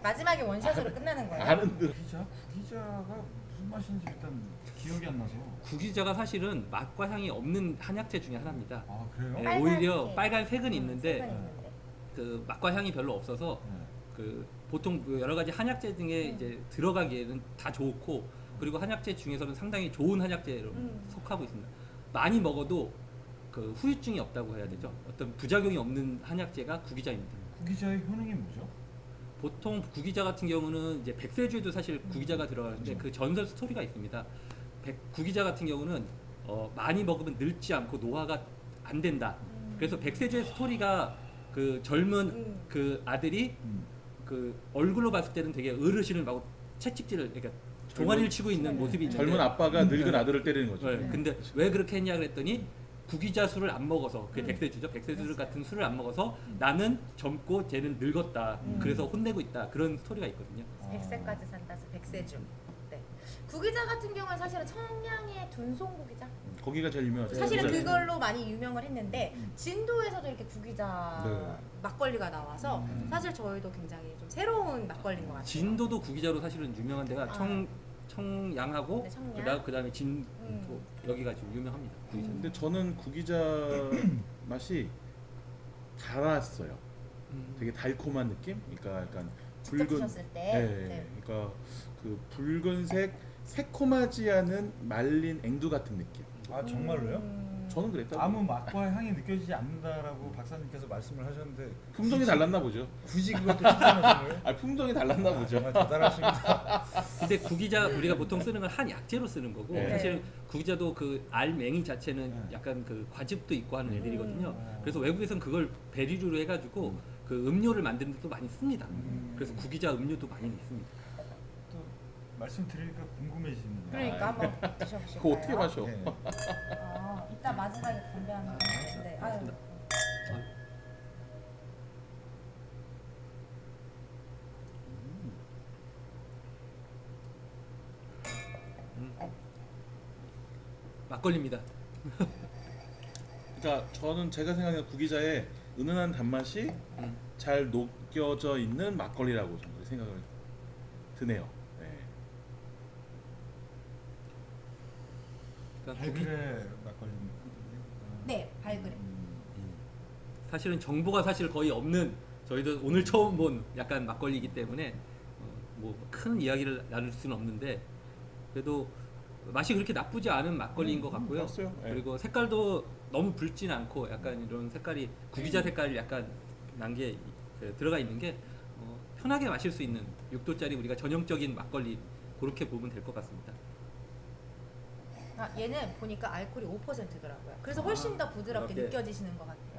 마지막에 원샷으로 끝나는 거예요. 아는 듯. 구기자가 무슨 맛인지 일단 기억이 안 나서. 구기자가 사실은 맛과 향이 없는 한약재 중에 하나입니다. 아 그래요? 네, 빨간색. 오히려 빨간색은 있는데 색은 있는데. 그 맛과 향이 별로 없어서 그 보통 그 여러 가지 한약재 등에 이제 들어가기에는 다 좋고, 그리고 한약재 중에서는 상당히 좋은 한약재로 속하고 있습니다. 많이 먹어도 그 후유증이 없다고 해야 되죠. 어떤 부작용이 없는 한약재가 구기자입니다. 구기자의 효능이 뭐죠? 보통 구기자 같은 경우는 이제 백세주에도 사실 구기자가 들어가는데 그 전설 스토리가 있습니다. 구기자 같은 경우는 많이 먹으면 늙지 않고 노화가 안 된다. 그래서 백세주의 스토리가 그 젊은 그 아들이 그 얼굴로 봤을 때는 되게 어르신을 막 채찍질을, 그러니까 종아리를 치고 있는 모습이 있는데, 젊은 아빠가 늙은 아들을 때리는 거죠. 네, 근데 왜 그렇게 했냐 그랬더니 구기자 술을 안 먹어서, 그게 백세주죠. 백세주 같은 술을 안 먹어서 나는 젊고 쟤는 늙었다. 그래서 혼내고 있다. 그런 스토리가 있거든요. 100세까지 산다서 백세주. 네. 구기자 같은 경우는 사실은 청량의 둔송 구기자. 거기가 제일 유명하죠. 사실은 구기자. 그걸로 많이 유명을 했는데 진도에서도 이렇게 구기자 네. 막걸리가 나와서 사실 저희도 굉장히 좀 새로운 막걸리인 것 같아요. 진도도 구기자로 사실은 유명한 데가 청양하고 네, 청양. 그다음에 진도 여기가 좀 유명합니다. 구기자. 근데 저는 구기자 맛이 달았어요. 되게 달콤한 느낌? 그러니까 약간 직접 드셨을 때. 네. 그러니까 그 붉은색 새콤하지 않은 말린 앵두 같은 느낌. 아 정말로요? 저는 그랬다고. 아무 맛과 향이 느껴지지 않는다라고 박사님께서 말씀을 하셨는데 품종이 달랐나 보죠. 굳이 그것도 추천하신 거예요? 품종이 달랐나 보죠. 정말 대단하십니다. 근데 구기자 우리가 보통 쓰는 건 한 약재로 쓰는 거고, 네. 사실 구기자도 그 알맹이 자체는 약간 그 과즙도 있고 하는 애들이거든요. 그래서 외국에서는 그걸 베리류로 해가지고 그 음료를 만드는 데도 많이 씁니다. 그래서 구기자 음료도 많이 있습니다. 또 말씀드리니까 궁금해지네요. 그러니까 한번 드셔보실까요? 그거 어떻게 마셔? 네. 이따 마지막에 건배하는 반갑습니다. 막걸리입니다. 그러니까 저는 제가 생각하는 구기자의 은은한 단맛이 잘 녹여져 있는 막걸리라고 저는 생각을 드네요. 네. 그러니까 구기- 발그레 막걸리입니까? 네, 발그레. 사실은 정보가 사실 거의 없는 저희도 오늘 처음 본 약간 막걸리이기 때문에 뭐 큰 이야기를 나눌 수는 없는데 그래도 맛이 그렇게 나쁘지 않은 막걸리인 것 같고요. 맞아요. 네. 그리고 색깔도 너무 붉진 않고 약간 이런 색깔이 구기자 색깔이 약간 난 게 들어가 있는 게 편하게 마실 수 있는 6도짜리 우리가 전형적인 막걸리 그렇게 보면 될 것 같습니다. 아, 얘는 보니까 알코올이 5%더라고요. 그래서 훨씬 더 부드럽게 네. 느껴지시는 것 같아요.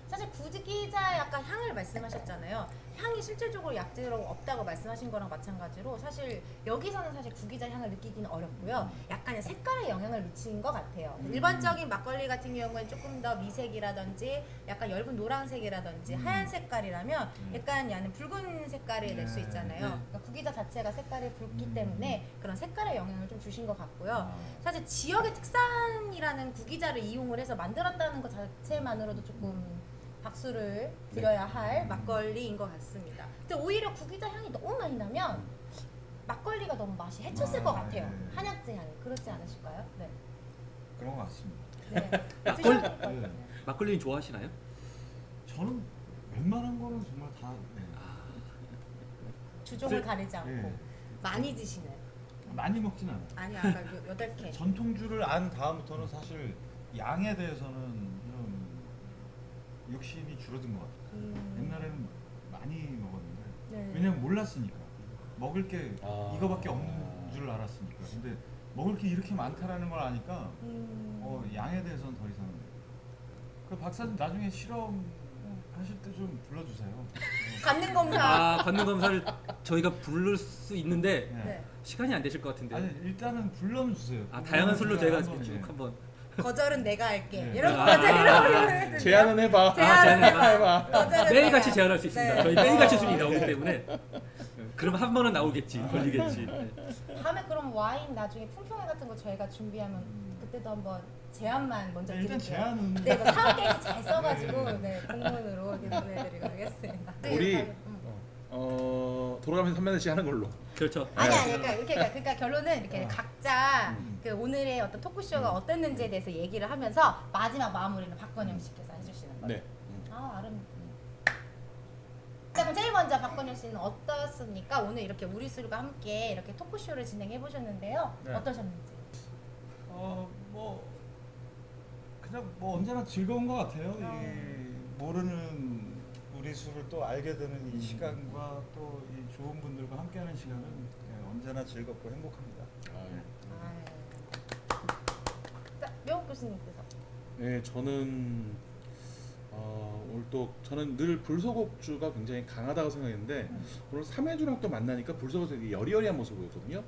사실 구기자 약간 향을 말씀하셨잖아요. 향이 실질적으로 약재로 없다고 말씀하신 거랑 마찬가지로 사실 여기서는 사실 구기자 향을 느끼기는 어렵고요. 약간의 색깔에 영향을 미친 것 같아요. 일반적인 막걸리 같은 경우에는 조금 더 미색이라든지 약간 엷은 노란색이라든지 하얀 색깔이라면 약간 야는 붉은 색깔이 낼 수 있잖아요. 그러니까 구기자 자체가 색깔이 붉기 때문에 그런 색깔에 영향을 좀 주신 것 같고요. 사실 지역의 특산이라는 구기자를 이용을 해서 만들었다는 것 자체만으로도 조금 박수를 드려야 할 막걸리인 것 같습니다. 근데 오히려 구기자 향이 너무 많이 나면 막걸리가 너무 맛이 해쳤을 것 같아요. 네. 한약재 향이 그렇지 않으실까요? 네. 그런 것 같습니다. 네. 막걸리- 드셔보니까 네. 어떠세요? 막걸리는 좋아하시나요? 저는 웬만한 거는 정말 다 네. 주종을 네. 가리지 않고 네. 많이 드시는. 많이 먹진 않아요. 아니 아까 8캔. 전통주를 안 다음부터는 사실 양에 대해서는 좀 욕심이 줄어든 것 같아요. 옛날에는 많이 먹었는데 네. 왜냐면 몰랐으니까 먹을 게 아. 이거밖에 없는 줄 알았으니까. 근데 먹을 게 이렇게 많다라는 걸 아니까 양에 대해서는 더 이상. 그 박사님 나중에 실험 하실 때 좀 불러주세요. 관능 검사. 관능 검사를 저희가 부를 수 있는데 네. 네. 시간이 안 되실 것 같은데. 아니 일단은 불러는 주세요. 다양한 술로 저희가 한번, 쭉 네. 한번 거절은 내가 할게. 네. 이런 거 아. 맞아 이런 제안은 해봐. 제안은 해봐. 거절은 매일 내가. 같이 제안할 수 있습니다. 네. 저희 매일 같이 술이 나오기 때문에 그러면 한 번은 나오겠지, 걸리겠지. 네. 다음에 그럼 와인 나중에 품평회 같은 거 저희가 준비하면 그때도 한번 제안만 먼저 네, 일단 드릴게요. 제안은 네, 뭐 사업 계획서 잘 써가지고 네, 공문으로 이렇게 보내드리도록 하겠습니다. 우리 돌아가면서 한 마디씩 하는 걸로. 그렇죠. 아니 그러니까 결론은 이렇게 각자 음. 그 오늘의 어떤 토크쇼가 어땠는지에 대해서 얘기를 하면서 마지막 마무리는 박건영 씨께서 해주시는 거예요. 네. 아 아름. 자 그럼 제일 먼저 박건영 씨는 어떠셨습니까? 오늘 이렇게 우리 술과 함께 이렇게 토크쇼를 진행해 보셨는데요. 네. 어떠셨는지? 뭐 그냥 뭐 언제나 즐거운 것 같아요. 이 모르는 우리 술을 또 알게 되는 이 시간과 또 이 좋은 분들과 함께하는 시간은 언제나 즐겁고 행복합니다. 자 명욱 교수님께서. 네, 저는 오늘 또 저는 늘 불소곡주가 굉장히 강하다고 생각했는데 오늘 삼해주랑 또 만나니까 불소곡주 되게 여리여리한 모습을 보였거든요.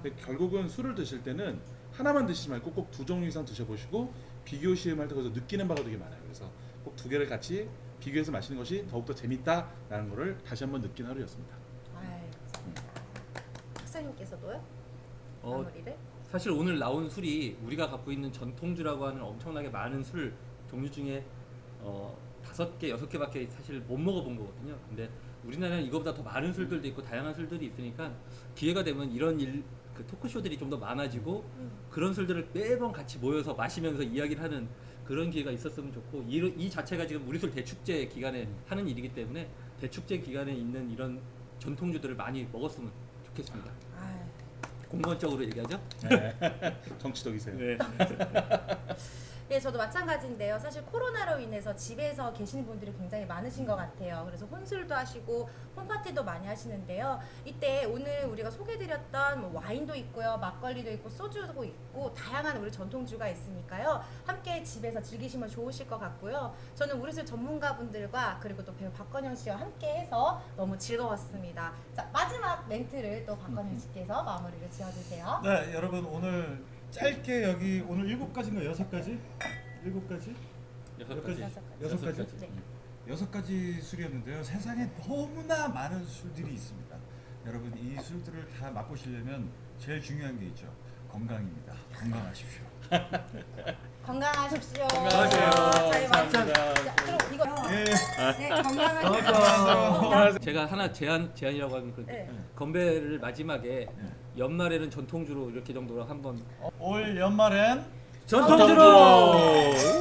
근데 결국은 술을 드실 때는 하나만 드시지 말고 꼭 2종류 이상 드셔보시고 비교 시음할 때 거기서 느끼는 바가 되게 많아요. 그래서 꼭 2개를 같이 비교해서 마시는 것이 더욱더 재밌다라는 것을 다시 한번 느낀 하루였습니다. 감사합니다. 박사님께서도요? 어, 마무리를? 사실 오늘 나온 술이 우리가 갖고 있는 전통주라고 하는 엄청나게 많은 술 종류 중에 5개, 6개밖에 사실 못 먹어본 거거든요. 근데 우리나라는 이거보다 더 많은 술들도 있고 다양한 술들이 있으니까 기회가 되면 이런 그 토크쇼들이 좀 더 많아지고 그런 술들을 매번 같이 모여서 마시면서 이야기를 하는 그런 기회가 있었으면 좋고 이 자체가 지금 우리 술 대축제 기간에 하는 일이기 때문에 대축제 기간에 있는 이런 전통주들을 많이 먹었으면 좋겠습니다. 공무원적으로 얘기하죠? 네. 정치적이세요. 네. 네, 저도 마찬가지인데요. 사실 코로나로 인해서 집에서 계시는 분들이 굉장히 많으신 것 같아요. 그래서 혼술도 하시고 홈파티도 많이 하시는데요. 이때 오늘 우리가 소개드렸던 뭐 와인도 있고요, 막걸리도 있고, 소주도 있고 다양한 우리 전통주가 있으니까요. 함께 집에서 즐기시면 좋으실 것 같고요. 저는 우리 술 전문가분들과 그리고 또 배우 박건영 씨와 함께해서 너무 즐거웠습니다. 자, 마지막 멘트를 또 박건영 씨께서 마무리를 지어주세요. 네, 여러분 오늘 짧게 여기 오늘 7가지인가 6가지? 7가지? 여섯 가지. 여섯 가지. 네. 6가지 술이었는데요. 세상에 너무나 많은 술들이 있습니다. 여러분 이 술들을 다 맛보시려면 제일 중요한 게 있죠. 건강입니다. 건강하십시오. 건강하십시오. 건강하세요. 감사합니다. 자, 그럼 이거 예. 네, 건강하십시오. 건강하세요. 제가 하나 제안이라고 하면 그 네. 건배를 마지막에 연말에는 전통주로 이렇게 정도로 한번 올 연말엔 전통주로!